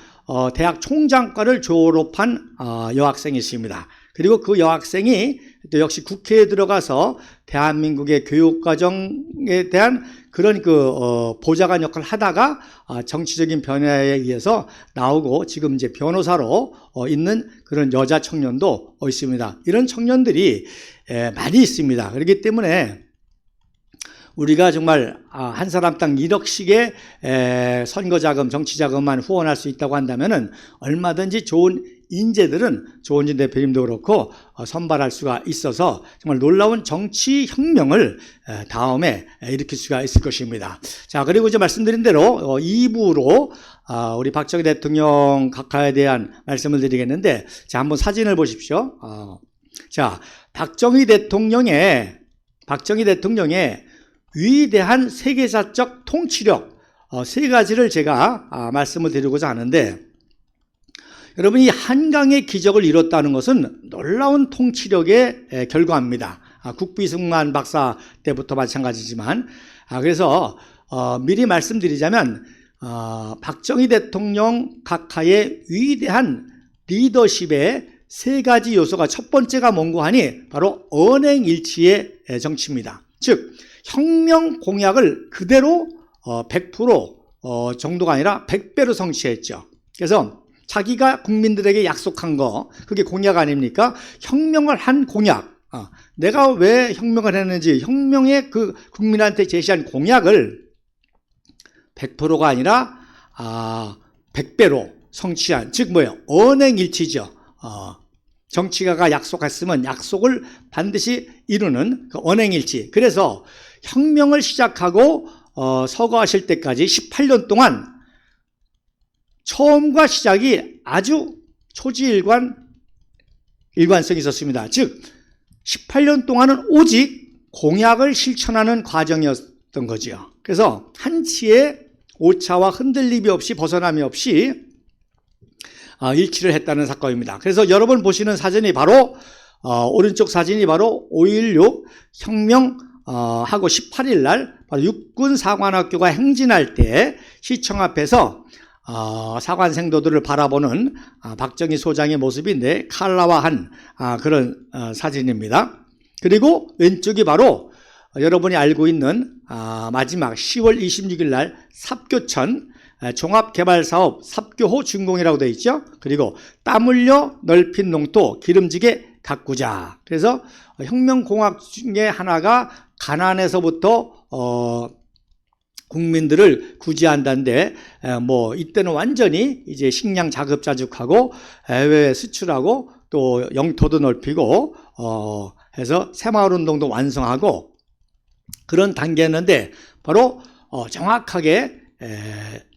대학 총장과를 졸업한 여학생이 있습니다. 그리고 그 여학생이 또 역시 국회에 들어가서 대한민국의 교육과정에 대한 그런 보좌관 역할을 하다가 정치적인 변화에 의해서 나오고 지금 이제 변호사로 있는 그런 여자 청년도 있습니다. 이런 청년들이 많이 있습니다. 그렇기 때문에 우리가 정말 한 사람당 1억씩의 선거자금, 정치자금만 후원할 수 있다고 한다면은 얼마든지 좋은 인재들은 조원진 대표님도 그렇고 선발할 수가 있어서 정말 놀라운 정치혁명을 다음에 일으킬 수가 있을 것입니다. 자, 그리고 이제 말씀드린 대로 2부로 우리 박정희 대통령 각하에 대한 말씀을 드리겠는데, 자, 한번 사진을 보십시오. 자, 박정희 대통령의 위대한 세계사적 통치력 세 가지를 제가 말씀을 드리고자 하는데, 여러분, 이 한강의 기적을 이뤘다는 것은 놀라운 통치력의 결과입니다. 국비승만 박사 때부터 마찬가지지만, 그래서 미리 말씀드리자면 박정희 대통령 각하의 위대한 리더십의 세 가지 요소가, 첫 번째가 뭔고 하니 바로 언행일치의 정치입니다. 즉 혁명 공약을 그대로 100% 정도가 아니라 100배로 성취했죠. 그래서 자기가 국민들에게 약속한 거, 그게 공약 아닙니까? 혁명을 한 공약. 내가 왜 혁명을 했는지, 혁명의 그 국민한테 제시한 공약을 100%가 아니라 100배로 성취한, 즉 뭐예요? 언행일치죠. 정치가가 약속했으면 약속을 반드시 이루는 그 언행일치. 그래서 혁명을 시작하고 서거하실 때까지 18년 동안 처음과 시작이 아주 일관성이 있었습니다. 즉 18년 동안은 오직 공약을 실천하는 과정이었던 거죠. 그래서 한치의 오차와 흔들림이 없이, 벗어남이 없이 일치를 했다는 사건입니다. 그래서 여러분 보시는 사진이 바로 오른쪽 사진이 바로 5.16 혁명 하고 18일 날 바로 육군사관학교가 행진할 때 시청 앞에서 사관생도들을 바라보는 박정희 소장의 모습인데, 칼라화한 그런 사진입니다. 그리고 왼쪽이 바로 여러분이 알고 있는 마지막 10월 26일 날 삽교천 종합개발사업 삽교호 준공이라고 되어 있죠. 그리고 땀 흘려 넓힌 농토 기름지게 가꾸자. 그래서 혁명공학 중에 하나가 가난에서부터 국민들을 구제한다는데, 이때는 완전히 이제 식량 자급자족하고 해외 수출하고 또 영토도 넓히고 해서 새마을운동도 완성하고 그런 단계였는데 바로 정확하게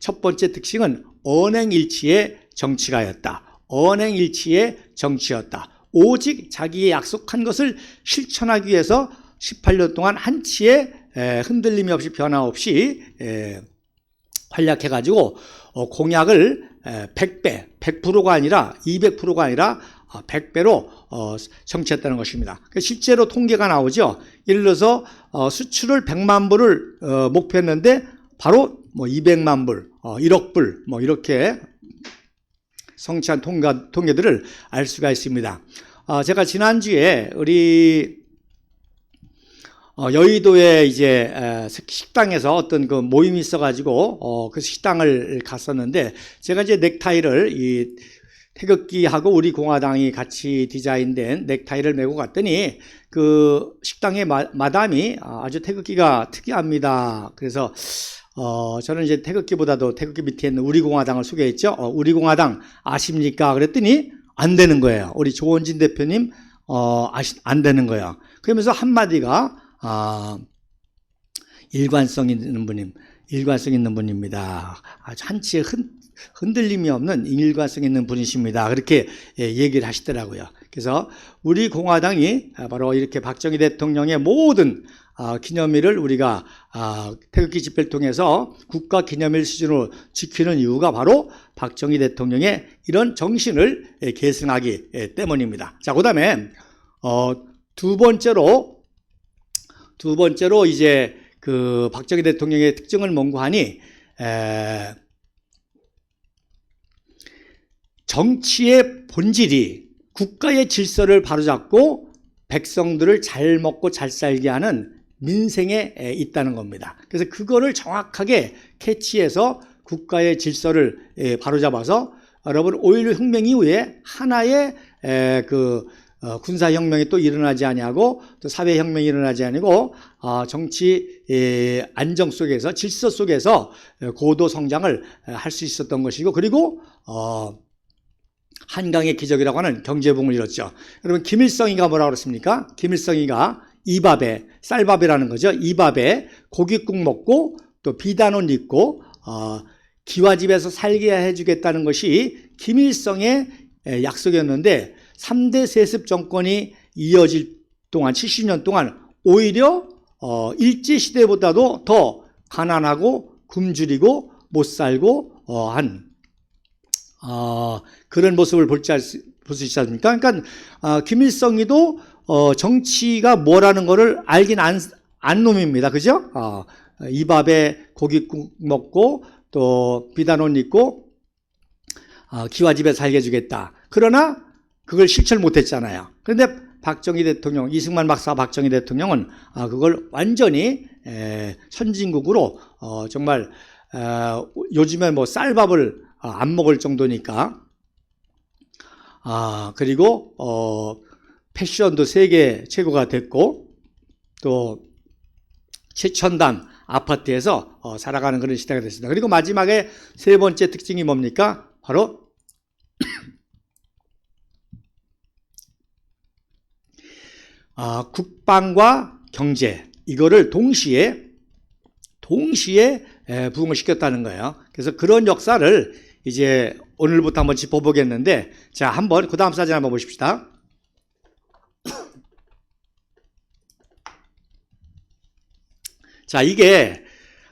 첫 번째 특징은 언행일치의 정치가였다. 언행일치의 정치였다. 오직 자기의 약속한 것을 실천하기 위해서 18년 동안 한치의 흔들림이 없이 변화 없이 활약해가지고 공약을 100배, 100%가 아니라 200%가 아니라 100배로 성취했다는 것입니다. 실제로 통계가 나오죠. 예를 들어서 수출을 100만 불을 목표했는데 바로 200만 불, 1억 불 이렇게 성취한 통계들을 알 수가 있습니다. 제가 지난주에 우리 여의도에 이제 식당에서 어떤 그 모임이 있어가지고 그 식당을 갔었는데 제가 이제 넥타이를 이 태극기하고 우리 공화당이 같이 디자인된 넥타이를 메고 갔더니 그 식당의 마담이 아주 태극기가 특이합니다. 그래서 저는 이제 태극기보다도 태극기 밑에 있는 우리 공화당을 소개했죠. 우리 공화당 아십니까? 그랬더니 안 되는 거예요. 우리 조원진 대표님 안 되는 거예요. 그러면서 한마디가 일관성 있는 분입니다. 아주 한치의 흔들림이 없는 일관성 있는 분이십니다. 그렇게 얘기를 하시더라고요. 그래서 우리 공화당이 바로 이렇게 박정희 대통령의 모든 기념일을 우리가 태극기 집회를 통해서 국가 기념일 수준으로 지키는 이유가 바로 박정희 대통령의 이런 정신을 계승하기 때문입니다. 자, 그 다음에 두 번째로 이제 그 박정희 대통령의 특징을 mon고하니 정치의 본질이 국가의 질서를 바로잡고 백성들을 잘 먹고 잘 살게 하는 민생에 있다는 겁니다. 그래서 그거를 정확하게 캐치해서 국가의 질서를 바로잡아서 여러분 5.16 혁명 이후에 하나의 군사혁명이 또 일어나지 아니하고 또 사회혁명이 일어나지 아니고 정치 안정 속에서 질서 속에서 고도 성장을 할 수 있었던 것이고 그리고 한강의 기적이라고 하는 경제붕을 이뤘죠. 여러분 김일성이가 뭐라고 그랬습니까? 김일성이가 이밥에 쌀밥이라는 거죠. 이밥에 고깃국 먹고 또 비단옷 입고 기와집에서 살게 해주겠다는 것이 김일성의 약속이었는데 3대 세습 정권이 이어질 동안 70년 동안 오히려 일제시대보다도 더 가난하고 굶주리고 못 살고 한 그런 모습을 볼 수 있지 않습니까? 그러니까 김일성이도 정치가 뭐라는 거를 알긴 안 놈입니다. 그죠? 이 밥에 고깃국 먹고 또 비단옷 입고 기와집에 살게 해주겠다. 그러나 그걸 실천 못했잖아요. 그런데 박정희 대통령, 이승만 박사 박정희 대통령은 그걸 완전히 선진국으로 정말 요즘에 뭐 쌀밥을 안 먹을 정도니까 그리고 패션도 세계 최고가 됐고 또 최첨단 아파트에서 살아가는 그런 시대가 됐습니다. 그리고 마지막에 세 번째 특징이 뭡니까? 바로 국방과 경제 이거를 동시에 부흥을 시켰다는 거예요. 그래서 그런 역사를 이제 오늘부터 한번 짚어보겠는데 자 한번 그 다음 사진 한번 보십시다. 자 이게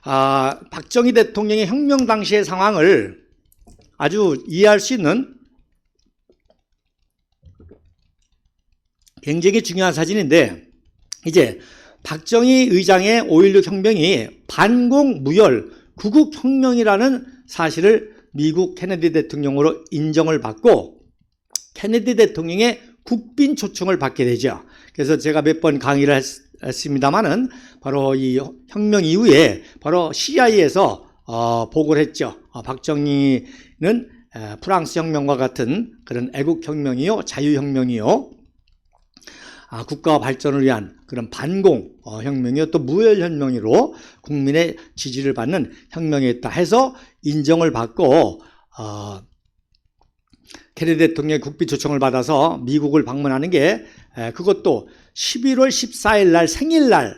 박정희 대통령의 혁명 당시의 상황을 아주 이해할 수 있는 굉장히 중요한 사진인데 이제 박정희 의장의 5.16 혁명이 반공무혈 구국혁명이라는 사실을 미국 케네디 대통령으로 인정을 받고 케네디 대통령의 국빈 초청을 받게 되죠. 그래서 제가 몇 번 강의를 했습니다마는 바로 이 혁명 이후에 바로 CIA에서 보고를 했죠. 박정희는 프랑스 혁명과 같은 그런 애국혁명이요 자유혁명이요 국가 발전을 위한 그런 반공 혁명이요 또 무혈혁명으로 국민의 지지를 받는 혁명이었다 해서 인정을 받고 케네디 대통령의 국빈 초청을 받아서 미국을 방문하는 게 그것도 11월 14일 날 생일날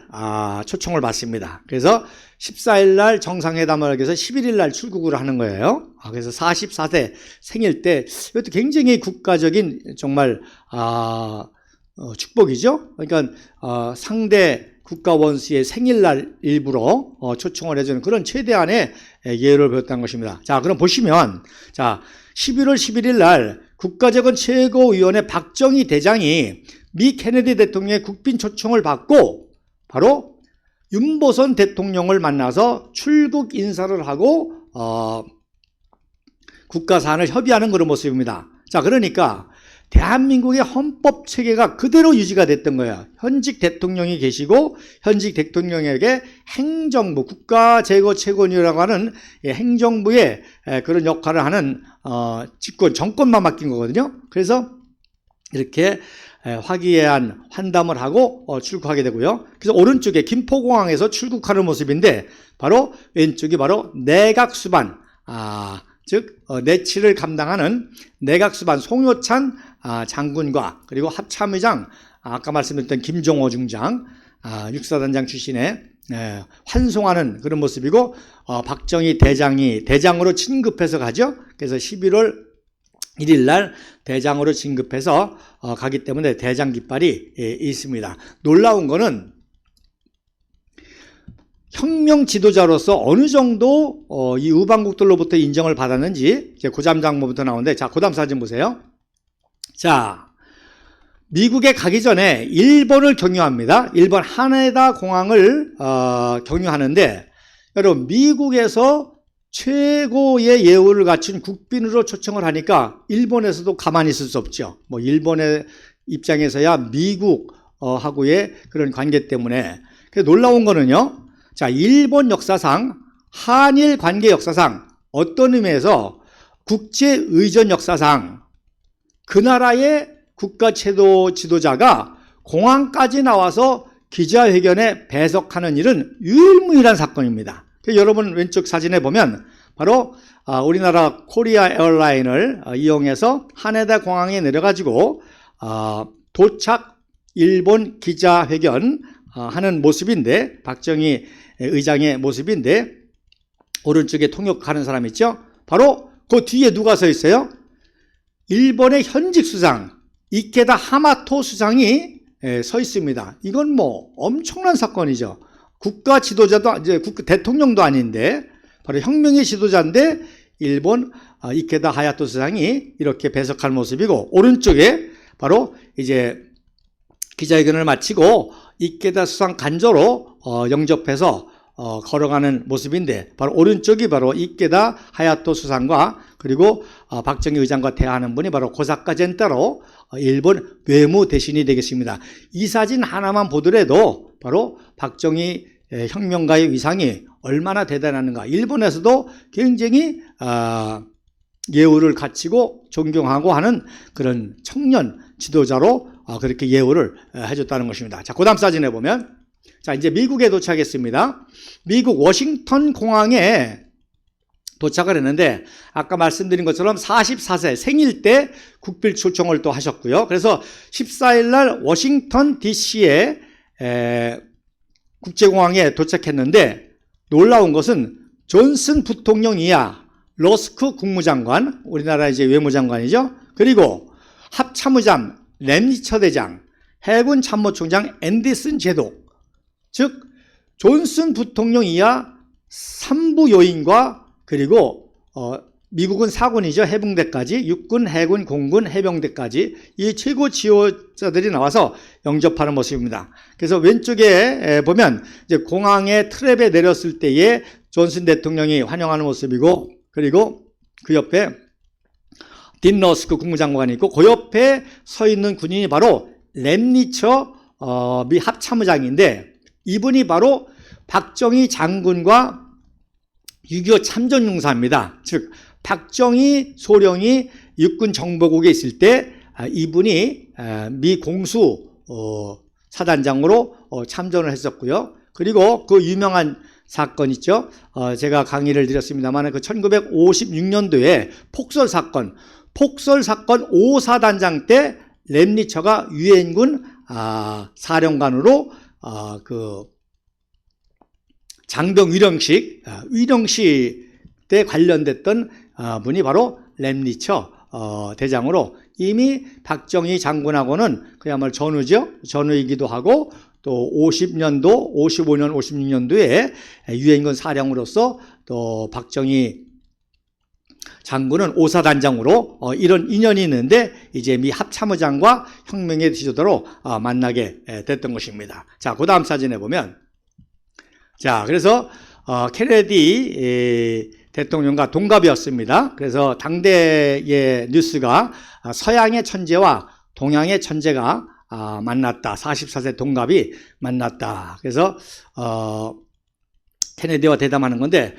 초청을 받습니다. 그래서 14일 날 정상회담을 하기 위해서 11일 날 출국을 하는 거예요. 그래서 44세 생일 때 이것도 굉장히 국가적인 정말 축복이죠. 그러니까 상대 국가 원수의 생일날 일부러 초청을 해주는 그런 최대한의 예우를 배웠다는 것입니다. 자, 그럼 보시면 11월 11일 날 국가적인 최고위원회 박정희 대장이 미 케네디 대통령의 국빈 초청을 받고 바로 윤보선 대통령을 만나서 출국 인사를 하고 국가 사안을 협의하는 그런 모습입니다. 자, 그러니까 대한민국의 헌법 체계가 그대로 유지가 됐던 거예요. 현직 대통령이 계시고 현직 대통령에게 행정부, 국가 제거 채권이라고 하는 행정부의 그런 역할을 하는 집권, 정권만 맡긴 거거든요. 그래서 이렇게 화기애애한 환담을 하고 출국하게 되고요. 그래서 오른쪽에 김포공항에서 출국하는 모습인데 바로 왼쪽이 바로 내각수반, 즉 내치를 감당하는 내각수반 송효찬 장군과 그리고 합참의장 아까 말씀드렸던 김종호 중장 육사단장 출신의 환송하는 그런 모습이고 박정희 대장이 대장으로 진급해서 가죠. 그래서 11월 1일 날 대장으로 진급해서 가기 때문에 대장 깃발이 있습니다. 놀라운 거는 혁명 지도자로서 어느 정도 이 우방국들로부터 인정을 받았는지 이제 고담 장모부터 나오는데 자, 고담 사진 보세요. 자, 미국에 가기 전에 일본을 경유합니다. 일본 하네다 공항을 경유하는데 여러분 미국에서 최고의 예우를 갖춘 국빈으로 초청을 하니까 일본에서도 가만히 있을 수 없죠. 뭐 일본의 입장에서야 미국하고의 그런 관계 때문에. 그래서 놀라운 거는요. 자, 일본 역사상 한일 관계 역사상 어떤 의미에서 국제의전 역사상 그 나라의 국가 최고 지도자가 공항까지 나와서 기자회견에 배석하는 일은 유일무이한 사건입니다. 여러분 왼쪽 사진에 보면 바로 우리나라 코리아 에어라인을 이용해서 하네다 공항에 내려가지고 도착 일본 기자회견 하는 모습인데 박정희 의장의 모습인데 오른쪽에 통역하는 사람 있죠? 바로 그 뒤에 누가 서 있어요? 일본의 현직 수상 이케다 하마토 수상이 서 있습니다. 이건 뭐 엄청난 사건이죠. 국가 지도자도 이제 대통령도 아닌데 바로 혁명의 지도자인데 일본 이케다 하야토 수상이 이렇게 배석한 모습이고 오른쪽에 바로 이제 기자회견을 마치고 이케다 수상 간조로 영접해서 걸어가는 모습인데 바로 오른쪽이 바로 이케다 하야토 수상과 그리고 박정희 의장과 대화하는 분이 바로 고사카 젠타로 일본 외무 대신이 되겠습니다. 이 사진 하나만 보더라도 바로 박정희 혁명가의 위상이 얼마나 대단한가. 일본에서도 굉장히 예우를 갖추고 존경하고 하는 그런 청년 지도자로 그렇게 예우를 해줬다는 것입니다. 자, 그 다음 사진에 보면 자, 이제 미국에 도착했습니다. 미국 워싱턴 공항에 도착을 했는데 아까 말씀드린 것처럼 44세 생일 때 국빈 초청을 또 하셨고요. 그래서 14일 날 워싱턴 DC에 국제공항에 도착했는데 놀라운 것은 존슨 부통령 이하 러스크 국무장관, 우리나라 이제 외무장관이죠. 그리고 합참의장 램니처 대장, 해군 참모총장 앤디슨 제독, 즉 존슨 부통령 이하 3부 요인과 그리고 미국은 4군이죠. 해병대까지 육군, 해군, 공군, 해병대까지 이 최고 지도자들이 나와서 영접하는 모습입니다. 그래서 왼쪽에 보면 이제 공항의 트랩에 내렸을 때에 존슨 대통령이 환영하는 모습이고 그리고 그 옆에 딘 러스크 국무장관이 있고 그 옆에 서 있는 군인이 바로 램니처 미 합참의장인데 이분이 바로 박정희 장군과 6.25 참전용사입니다. 즉 박정희 소령이 육군 정보국에 있을 때 이분이 미 공수 사단장으로 참전을 했었고요. 그리고 그 유명한 사건 있죠. 제가 강의를 드렸습니다만 그 1956년도에 폭설 사건 5사단장 때 램니처가 유엔군 사령관으로 그 장병 위령식 때 관련됐던 분이 바로 렘리처 대장으로 이미 박정희 장군하고는 그야말로 전우죠. 전우이기도 하고 또 50년도, 55년, 56년도에 유엔군 사령으로서 또 박정희 장군은 오사단장으로 이런 인연이 있는데 이제 미 합참의장과 혁명의 지도자로 만나게 됐던 것입니다. 자, 그 다음 사진에 보면 자, 그래서 케네디 대통령과 동갑이었습니다. 그래서 당대의 뉴스가 서양의 천재와 동양의 천재가 만났다. 44세 동갑이 만났다. 그래서 케네디와 대담하는 건데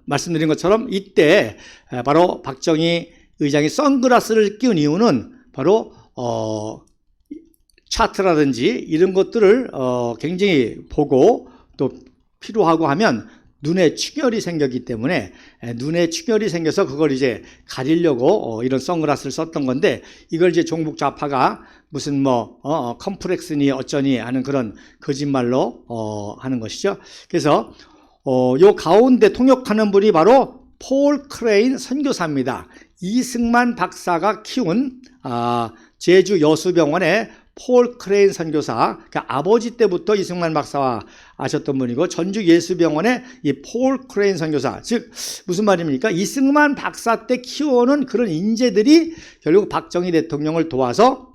말씀드린 것처럼 이때 바로 박정희 의장이 선글라스를 끼운 이유는 바로 차트라든지 이런 것들을 굉장히 보고 또 필요하고 하면 눈에 충혈이 생겼기 때문에 눈에 충혈이 생겨서 그걸 이제 가리려고 이런 선글라스를 썼던 건데 이걸 이제 종북 좌파가 무슨 컴플렉스니 어쩌니 하는 그런 거짓말로 하는 것이죠. 그래서 요 가운데 통역하는 분이 바로 폴 크레인 선교사입니다. 이승만 박사가 키운 제주 여수병원의 폴 크레인 선교사, 그러니까 아버지 때부터 이승만 박사와 아셨던 분이고 전주 예수병원의 이 폴 크레인 선교사, 즉 무슨 말입니까? 이승만 박사 때 키워오는 그런 인재들이 결국 박정희 대통령을 도와서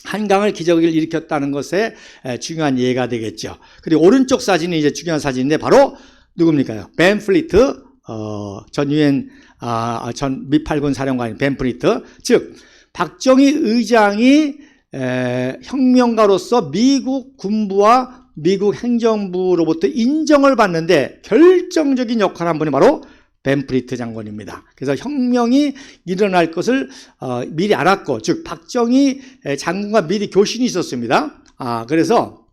한강을 기적을 일으켰다는 것에 중요한 예가 되겠죠. 그리고 오른쪽 사진이 이제 중요한 사진인데 바로 누굽니까요? 벤 플리트, 전 유엔 전 미8군 사령관인 벤 플리트, 즉 박정희 의장이 혁명가로서 미국 군부와 미국 행정부로부터 인정을 받는데 결정적인 역할을 한 분이 바로 벤 플리트 장군입니다. 그래서 혁명이 일어날 것을 미리 알았고, 즉 박정희 장군과 미리 교신이 있었습니다. 그래서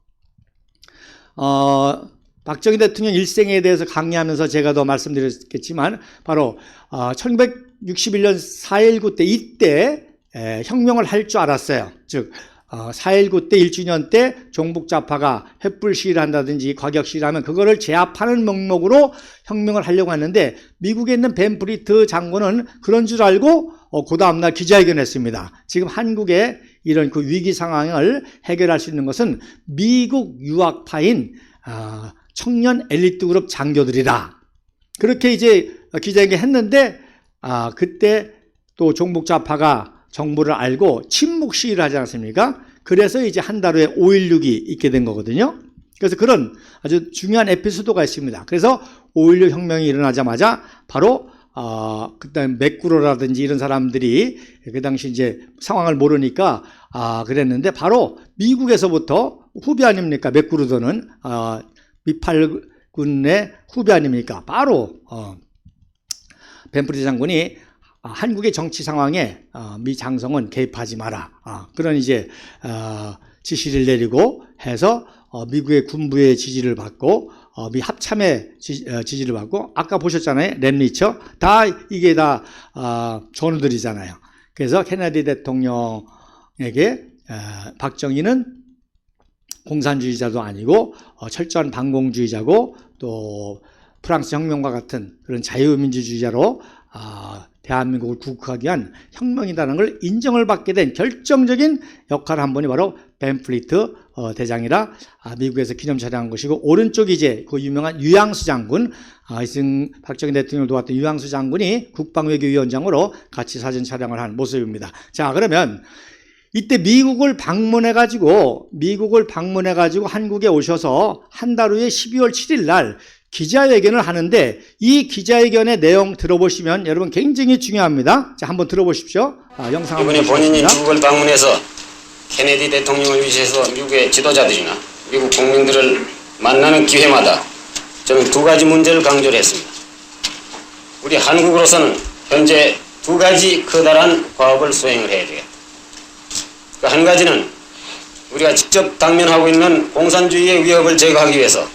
박정희 대통령 일생에 대해서 강의하면서 제가 더 말씀드렸겠지만 바로 1961년 4.19 때 이때 혁명을 할 줄 알았어요. 즉 4.19 때 1주년 때 종북 좌파가 횃불 시위를 한다든지 과격 시위를 하면 그거를 제압하는 명목으로 혁명을 하려고 했는데 미국에 있는 벤 플리트 장군은 그런 줄 알고 그 다음날 기자회견했습니다. 지금 한국의 이런 그 위기 상황을 해결할 수 있는 것은 미국 유학파인 청년 엘리트 그룹 장교들이다. 그렇게 이제 기자회견 했는데 그때 또 종북 좌파가 정보를 알고 침묵 시위를 하지 않습니까? 그래서 이제 한 달 후에 5.16이 있게 된 거거든요. 그래서 그런 아주 중요한 에피소드가 있습니다. 그래서 5.16 혁명이 일어나자마자 바로 그다음 맥구로라든지 이런 사람들이 그 당시 이제 상황을 모르니까 그랬는데 바로 미국에서부터 후배 아닙니까? 맥구로더는 미8군의 후배 아닙니까? 바로 벤 플리트 장군이 한국의 정치 상황에 미 장성은 개입하지 마라. 그런 이제 지시를 내리고 해서 미국의 군부의 지지를 받고 미 합참의 지지를 받고 아까 보셨잖아요. 렘리처 다 이게 다 전우들이잖아요. 그래서 케네디 대통령에게 박정희는 공산주의자도 아니고 철저한 반공주의자고 또 프랑스 혁명과 같은 그런 자유민주주의자로 대한민국을 구국하기 위한 혁명이라는 걸 인정을 받게 된 결정적인 역할을 한 분이 바로 벤 플리트 대장이라 미국에서 기념 촬영한 것이고, 오른쪽이 이제 그 유명한 유양수 장군, 박정희 대통령을 도왔던 유양수 장군이 국방외교위원장으로 같이 사진 촬영을 한 모습입니다. 자, 그러면 이때 미국을 방문해가지고 한국에 오셔서 한 달 후에 12월 7일 날 기자회견을 하는데 이 기자회견의 내용 들어보시면 여러분 굉장히 중요합니다. 자, 한번 들어보십시오. 영상 한번 이번에 본인이 미국을 방문해서 케네디 대통령을 위시해서 미국의 지도자들이나 미국 국민들을 만나는 기회마다 저는 두 가지 문제를 강조를 했습니다. 우리 한국으로서는 현재 두 가지 커다란 과업을 수행을 해야 되겠다. 그 한 가지는 우리가 직접 당면하고 있는 공산주의의 위협을 제거하기 위해서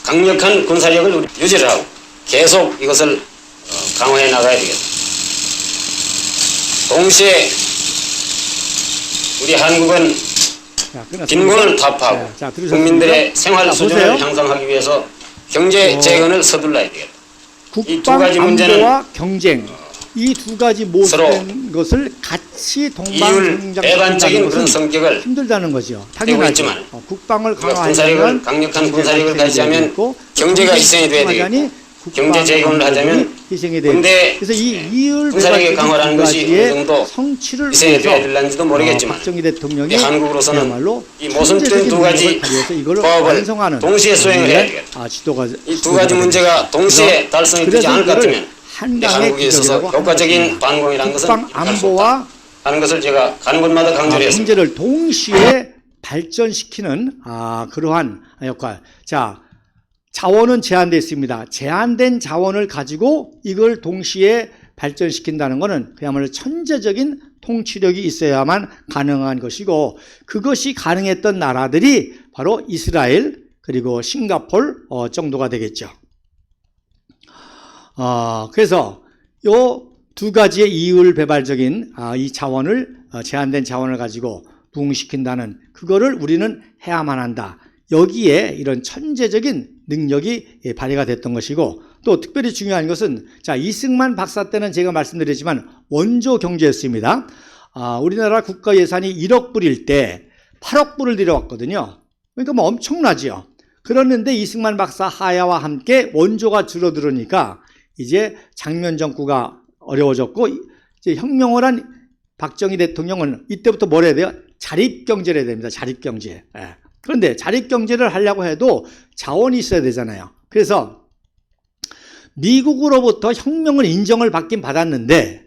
강력한 군사력을 유지를 하고 계속 이것을 강화해 나가야 되겠다. 동시에 우리 한국은 자, 끝났습니다. 빈곤을 타파하고 자, 들으셨습니까? 국민들의 생활 자, 수준을 보세요. 향상하기 위해서 경제 재건을 서둘러야 되겠다. 이 두 국방 가지 문제는 안보와 경쟁 이 두 가지 모순된 것을 같이 이율 동반성장시킨다는 배반적인 그런 것은 성격을 힘들다는 거죠. 떼고 당연하죠. 있지만 국방을 우리가 군사력을 강화하려면 강력한 군사력을 가지자면 경제가 희생이 돼야 되겠고 경제 재건을 하자면 희생이 돼요. 군대 그래서 이 이율 군사력의 강화라는 것이 어느 정도 성취를 희생이 돼야 위해서 될는지도 모르겠지만 박정희 대통령이 한국으로서는 그야말로 이 모순된 두 가지 이걸 법을 완성하는 동시에 수행을 해야 되겠다. 지도가 이 두 가지 문제가 동시에 달성이 되지 않을 것 같으면 한강의 한국에 있어서 기적이라고 효과적인 반공이라는 것은 국방 일어날 수 안보와 없다 하는 것을 제가 가는 곳마다 강조를 했습니다. 경제를 동시에 발전시키는 그러한 역할. 자, 자원은 제한되어 있습니다. 제한된 자원을 가지고 이걸 동시에 발전시킨다는 것은 그야말로 천재적인 통치력이 있어야만 가능한 것이고 그것이 가능했던 나라들이 바로 이스라엘 그리고 싱가폴 정도가 되겠죠. 그래서 요 두 가지의 이율배발적인 이 자원을 제한된 자원을 가지고 부흥시킨다는 그거를 우리는 해야만 한다. 여기에 이런 천재적인 능력이 발휘가 됐던 것이고 또 특별히 중요한 것은 자 이승만 박사 때는 제가 말씀드렸지만 원조 경제였습니다. 우리나라 국가 예산이 1억 불일 때 8억 불을 들여왔거든요. 그러니까 뭐 엄청나지요. 그랬는데 이승만 박사 하야와 함께 원조가 줄어들으니까 이제 장면 정부가 어려워졌고 이제 혁명을 한 박정희 대통령은 이때부터 뭘 해야 돼요? 자립경제를 해야 됩니다. 자립경제. 그런데 자립경제를 하려고 해도 자원이 있어야 되잖아요. 그래서 미국으로부터 혁명을 인정을 받긴 받았는데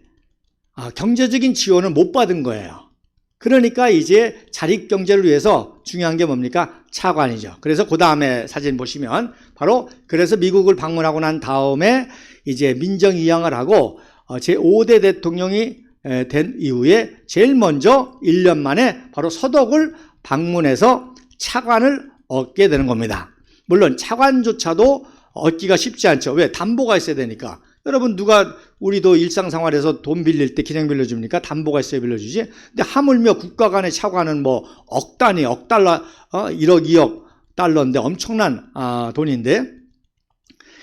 경제적인 지원을 못 받은 거예요. 그러니까 이제 자립경제를 위해서 중요한 게 뭡니까? 차관이죠. 그래서 그 다음에 사진 보시면 바로 그래서 미국을 방문하고 난 다음에 이제 민정이양을 하고 제5대 대통령이 된 이후에 제일 먼저 1년 만에 바로 서독을 방문해서 차관을 얻게 되는 겁니다. 물론 차관조차도 얻기가 쉽지 않죠. 왜? 담보가 있어야 되니까. 여러분 우리도 일상생활에서 돈 빌릴 때 그냥 빌려줍니까? 담보가 있어야 빌려주지. 근데 하물며 국가 간의 차관은 뭐 억 단위, 억 달러, 1억, 2억 달러인데 엄청난 돈인데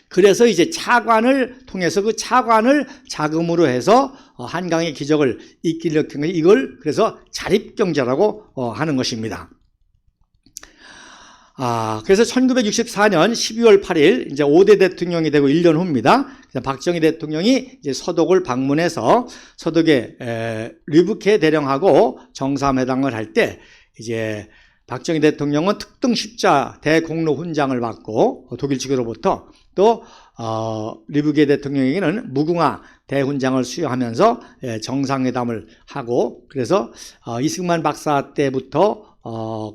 그래서 이제 차관을 통해서 그 차관을 자금으로 해서 한강의 기적을 일으킨 것이 이걸 그래서 자립경제라고 하는 것입니다. 그래서 1964년 12월 8일 이제 5대 대통령이 되고 1년 후입니다. 박정희 대통령이 이제 서독을 방문해서 서독의 르부케 대령하고 정상회담을 할 때 이제 박정희 대통령은 특등 십자 대공로 훈장을 받고 독일 측으로부터 또 르부케 대통령에게는 무궁화 대훈장을 수여하면서 정상회담을 하고 그래서 이승만 박사 때부터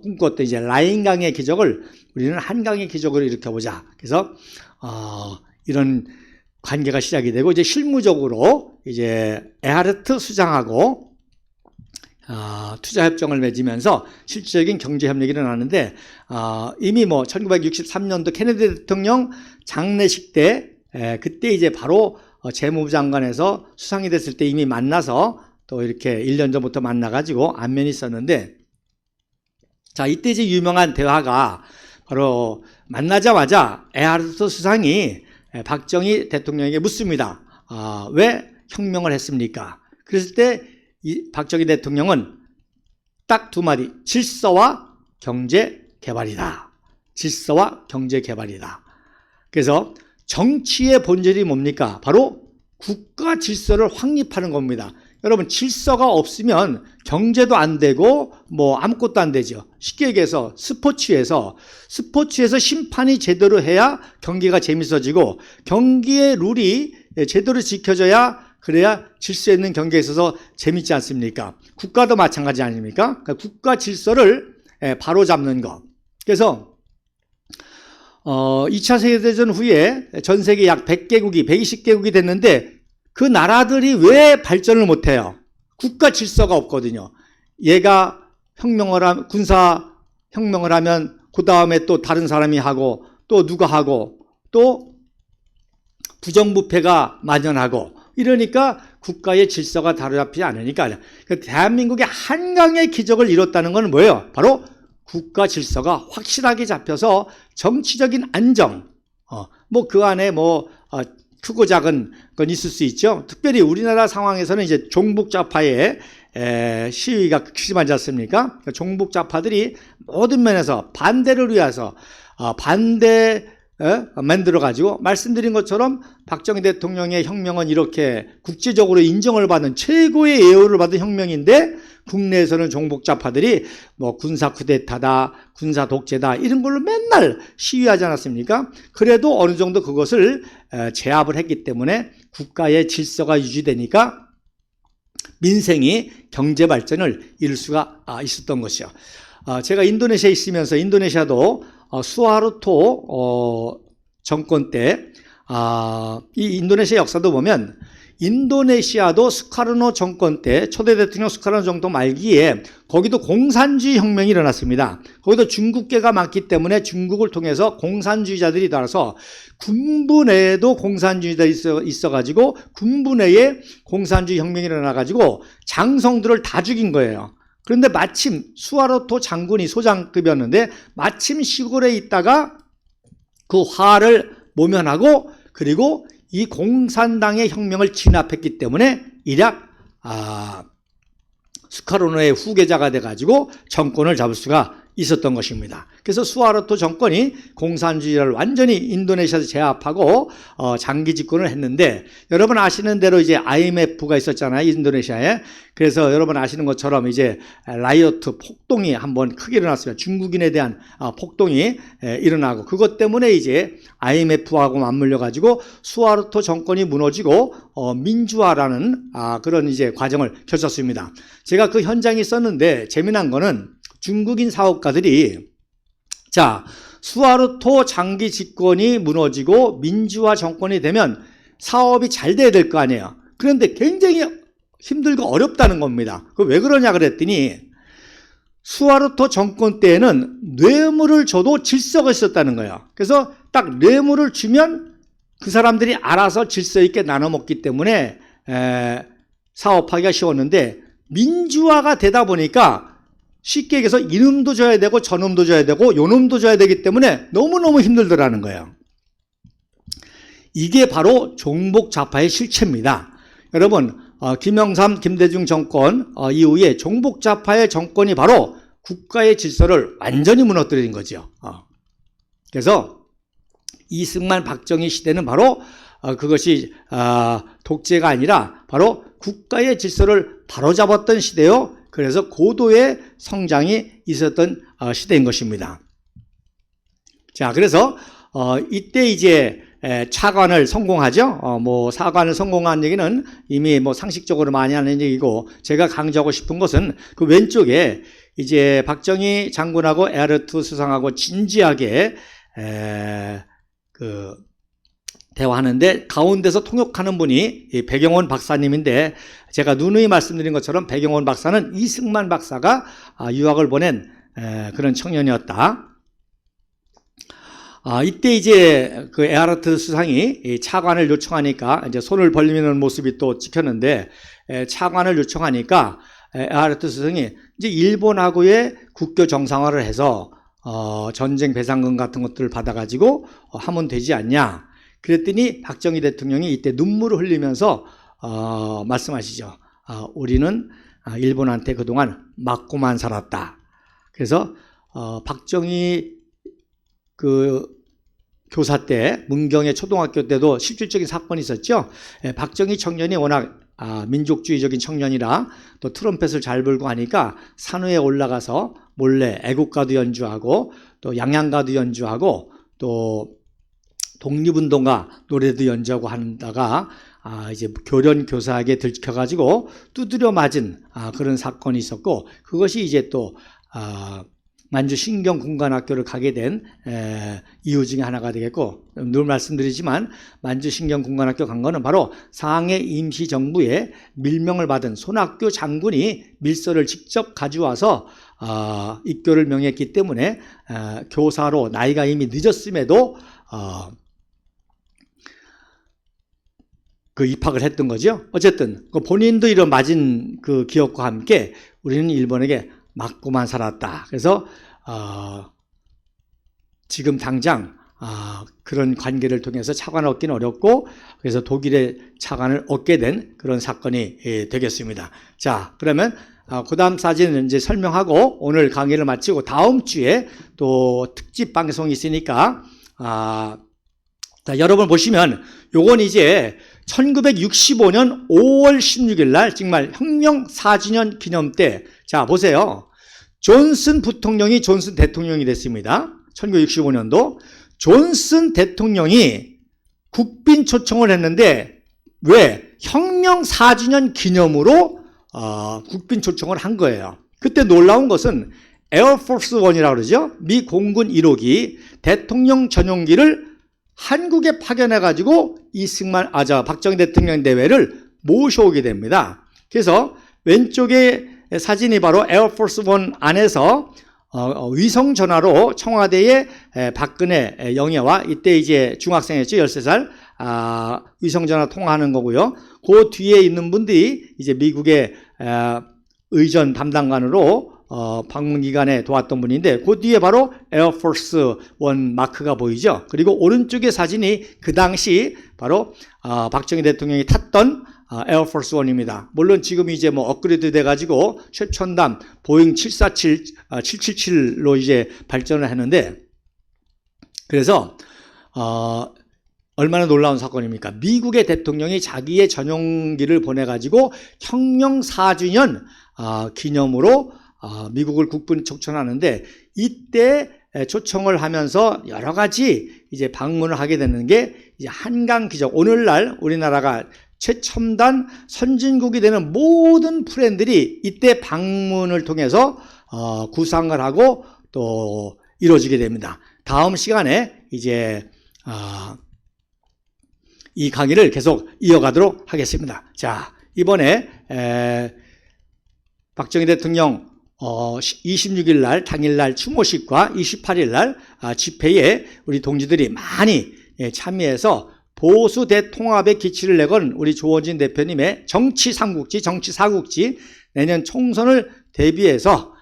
꿈꿨던 이제 라인강의 기적을 우리는 한강의 기적으로 일으켜보자. 그래서 이런 관계가 시작이 되고 이제 실무적으로 이제 에하르트 수장하고 투자협정을 맺으면서 실질적인 경제협력이 일어나는데 이미 뭐 1963년도 케네디 대통령 장례식 때 그때 이제 바로 재무부 장관에서 수상이 됐을 때 이미 만나서 또 이렇게 1년 전부터 만나가지고 안면이 있었는데 자 이때 이제 유명한 대화가 바로 만나자마자 에하르트 수상이 박정희 대통령에게 묻습니다. 왜 혁명을 했습니까? 그랬을 때 박정희 대통령은 딱 두 마디 질서와 경제 개발이다. 질서와 경제 개발이다. 그래서 정치의 본질이 뭡니까? 바로 국가 질서를 확립하는 겁니다. 여러분 질서가 없으면 경제도 안 되고 뭐 아무것도 안 되죠. 쉽게 얘기해서 스포츠에서 심판이 제대로 해야 경기가 재밌어지고 경기의 룰이 제대로 지켜져야 그래야 질서 있는 경기에 있어서 재밌지 않습니까? 국가도 마찬가지 아닙니까? 그러니까 국가 질서를 바로잡는 것. 그래서 2차 세계대전 후에 전 세계 약 100개국이 120개국이 됐는데 그 나라들이 왜 발전을 못해요? 국가 질서가 없거든요. 얘가 군사 혁명을 하면 그 다음에 또 다른 사람이 하고 또 누가 하고 또 부정부패가 만연하고 이러니까 국가의 질서가 다뤄잡히지 않으니까 대한민국의 한강의 기적을 이뤘다는 건 뭐예요? 바로 국가 질서가 확실하게 잡혀서 정치적인 안정, 뭐 그 안에 크고 작은 건 있을 수 있죠. 특별히 우리나라 상황에서는 이제 종북좌파의 시위가 심하지 않습니까? 종북좌파들이 모든 면에서 반대를 위해서 만들어가지고 말씀드린 것처럼 박정희 대통령의 혁명은 이렇게 국제적으로 인정을 받은 최고의 예우를 받은 혁명인데 국내에서는 종북좌파들이 군사 쿠데타다, 군사 독재다 이런 걸로 맨날 시위하지 않았습니까? 그래도 어느 정도 그것을 제압을 했기 때문에 국가의 질서가 유지되니까 민생이 경제 발전을 이룰 수가 있었던 것이죠. 제가 인도네시아에 있으면서 인도네시아도 수하르토 정권 때 이 인도네시아 역사도 보면 인도네시아도 수카르노 정권 때 초대 대통령 수카르노 정권 말기에 거기도 공산주의 혁명이 일어났습니다. 거기도 중국계가 많기 때문에 중국을 통해서 공산주의자들이 따라서 군부 내에도 공산주의자들이 있어가지고 군부 내에 공산주의 혁명이 일어나가지고 장성들을 다 죽인 거예요. 그런데 마침 수하르토 장군이 소장급이었는데 마침 시골에 있다가 그 화를 모면하고 그리고 이 공산당의 혁명을 진압했기 때문에 일약 수카르노의 후계자가 돼가지고 정권을 잡을 수가 있었던 것입니다. 그래서 수하르토 정권이 공산주의를 완전히 인도네시아에서 제압하고 장기 집권을 했는데 여러분 아시는 대로 이제 IMF가 있었잖아요, 인도네시아에. 그래서 여러분 아시는 것처럼 이제 라이어트 폭동이 한번 크게 일어났습니다. 중국인에 대한 폭동이 일어나고 그것 때문에 이제 IMF하고 맞물려 가지고 수하르토 정권이 무너지고 민주화라는 그런 이제 과정을 거쳤습니다. 제가 그 현장에 있었는데 재미난 거는 중국인 사업가들이 수하르토 장기 집권이 무너지고 민주화 정권이 되면 사업이 잘 돼야 될 거 아니에요. 그런데 굉장히 힘들고 어렵다는 겁니다. 왜 그러냐 그랬더니 수하르토 정권 때에는 뇌물을 줘도 질서가 있었다는 거예요. 그래서 딱 뇌물을 주면 그 사람들이 알아서 질서 있게 나눠 먹기 때문에 사업하기가 쉬웠는데 민주화가 되다 보니까 쉽게 얘기해서 이놈도 줘야 되고 저놈도 줘야 되고 요놈도 줘야 되기 때문에 너무너무 힘들더라는 거예요. 이게 바로 종북좌파의 실체입니다. 여러분 김영삼, 김대중 정권 이후에 종북좌파의 정권이 바로 국가의 질서를 완전히 무너뜨린 거죠. 그래서 이승만, 박정희 시대는 바로 그것이 독재가 아니라 바로 국가의 질서를 바로잡았던 시대요. 그래서 고도의 성장이 있었던 시대인 것입니다. 그래서 이때 이제 차관을 성공하죠. 사관을 성공한 얘기는 이미 상식적으로 많이 하는 얘기고 제가 강조하고 싶은 것은 그 왼쪽에 이제 박정희 장군하고 에르트 수상하고 진지하게 대화하는데 가운데서 통역하는 분이 배경원 박사님인데 제가 누누이 말씀드린 것처럼 배경원 박사는 이승만 박사가 유학을 보낸 그런 청년이었다. 이때 이제 그 에하르트 수상이 차관을 요청하니까 이제 손을 벌리는 모습이 또 찍혔는데 차관을 요청하니까 에하르트 수상이 이제 일본하고의 국교 정상화를 해서 전쟁 배상금 같은 것들을 받아가지고 하면 되지 않냐. 그랬더니 박정희 대통령이 이때 눈물을 흘리면서 말씀하시죠. 우리는 일본한테 그동안 맞고만 살았다. 그래서 박정희 그 교사 때 문경의 초등학교 때도 실질적인 사건이 있었죠. 박정희 청년이 워낙 민족주의적인 청년이라 또 트럼펫을 잘 불고 하니까 산위에 올라가서 몰래 애국가도 연주하고 또 양양가도 연주하고 또 독립운동가 노래도 연주하고 한다가 이제 교련 교사에게 들켜가지고 두드려 맞은 그런 사건이 있었고 그것이 이제 또 만주 신경군관학교를 가게 된 이유 중에 하나가 되겠고 늘 말씀드리지만 만주 신경군관학교 간 거는 바로 상해 임시정부의 밀명을 받은 손학규 장군이 밀서를 직접 가져와서 입교를 명했기 때문에 교사로 나이가 이미 늦었음에도 그 입학을 했던 거죠. 어쨌든 본인도 이런 맞은 그 기억과 함께 우리는 일본에게 맞고만 살았다. 그래서 지금 당장 그런 관계를 통해서 차관을 얻기는 어렵고 그래서 독일의 차관을 얻게 된 그런 사건이 되겠습니다. 자, 그러면 그 다음 사진은 이제 설명하고 오늘 강의를 마치고 다음 주에 또 특집 방송이 있으니까 자, 여러분 보시면 요건 이제 1965년 5월 16일 날 정말 혁명 4주년 기념 때 자, 보세요. 존슨 부통령이 존슨 대통령이 됐습니다. 1965년도 존슨 대통령이 국빈 초청을 했는데 왜? 혁명 4주년 기념으로 국빈 초청을 한 거예요. 그때 놀라운 것은 에어포스 1이라고 그러죠. 미 공군 1호기 대통령 전용기를 한국에 파견해가지고 박정희 대통령 대회를 모셔오게 됩니다. 그래서 왼쪽에 사진이 바로 에어포스 1 안에서 위성 전화로 청와대에 박근혜 영예와 이때 이제 중학생이었죠. 13살. 위성 전화 통화하는 거고요. 그 뒤에 있는 분들이 이제 미국의 의전 담당관으로 방문 기간에 도왔던 분인데 그 뒤에 바로 에어포스 1 마크가 보이죠. 그리고 오른쪽의 사진이 그 당시 바로 박정희 대통령이 탔던 에어포스 1입니다. 물론 지금 이제 뭐 업그레이드 돼가지고 최첨단 보잉 747, 777로 이제 발전을 했는데 그래서 얼마나 놀라운 사건입니까? 미국의 대통령이 자기의 전용기를 보내가지고 혁명 4주년 기념으로 미국을 국빈 초청하는데 이때 초청을 하면서 여러 가지 이제 방문을 하게 되는 게 이제 한강 기적. 오늘날 우리나라가 최첨단 선진국이 되는 모든 프렌들이 이때 방문을 통해서 구상을 하고 또 이루어지게 됩니다. 다음 시간에 이제 이 강의를 계속 이어가도록 하겠습니다. 자, 이번에 박정희 대통령 26일 날 당일날 추모식과 28일 날 집회에 우리 동지들이 많이 참여해서 보수 대통합의 기치를 내건 우리 조원진 대표님의 정치 삼국지, 정치 사국지 내년 총선을 대비해서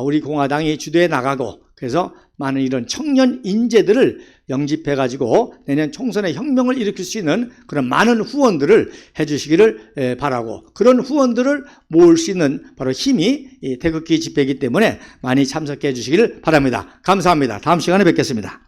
우리 공화당이 주도해 나가고 그래서 많은 이런 청년 인재들을 영집해가지고 내년 총선에 혁명을 일으킬 수 있는 그런 많은 후원들을 해주시기를 바라고 그런 후원들을 모을 수 있는 바로 힘이 이 태극기 집회이기 때문에 많이 참석해 주시기를 바랍니다. 감사합니다. 다음 시간에 뵙겠습니다.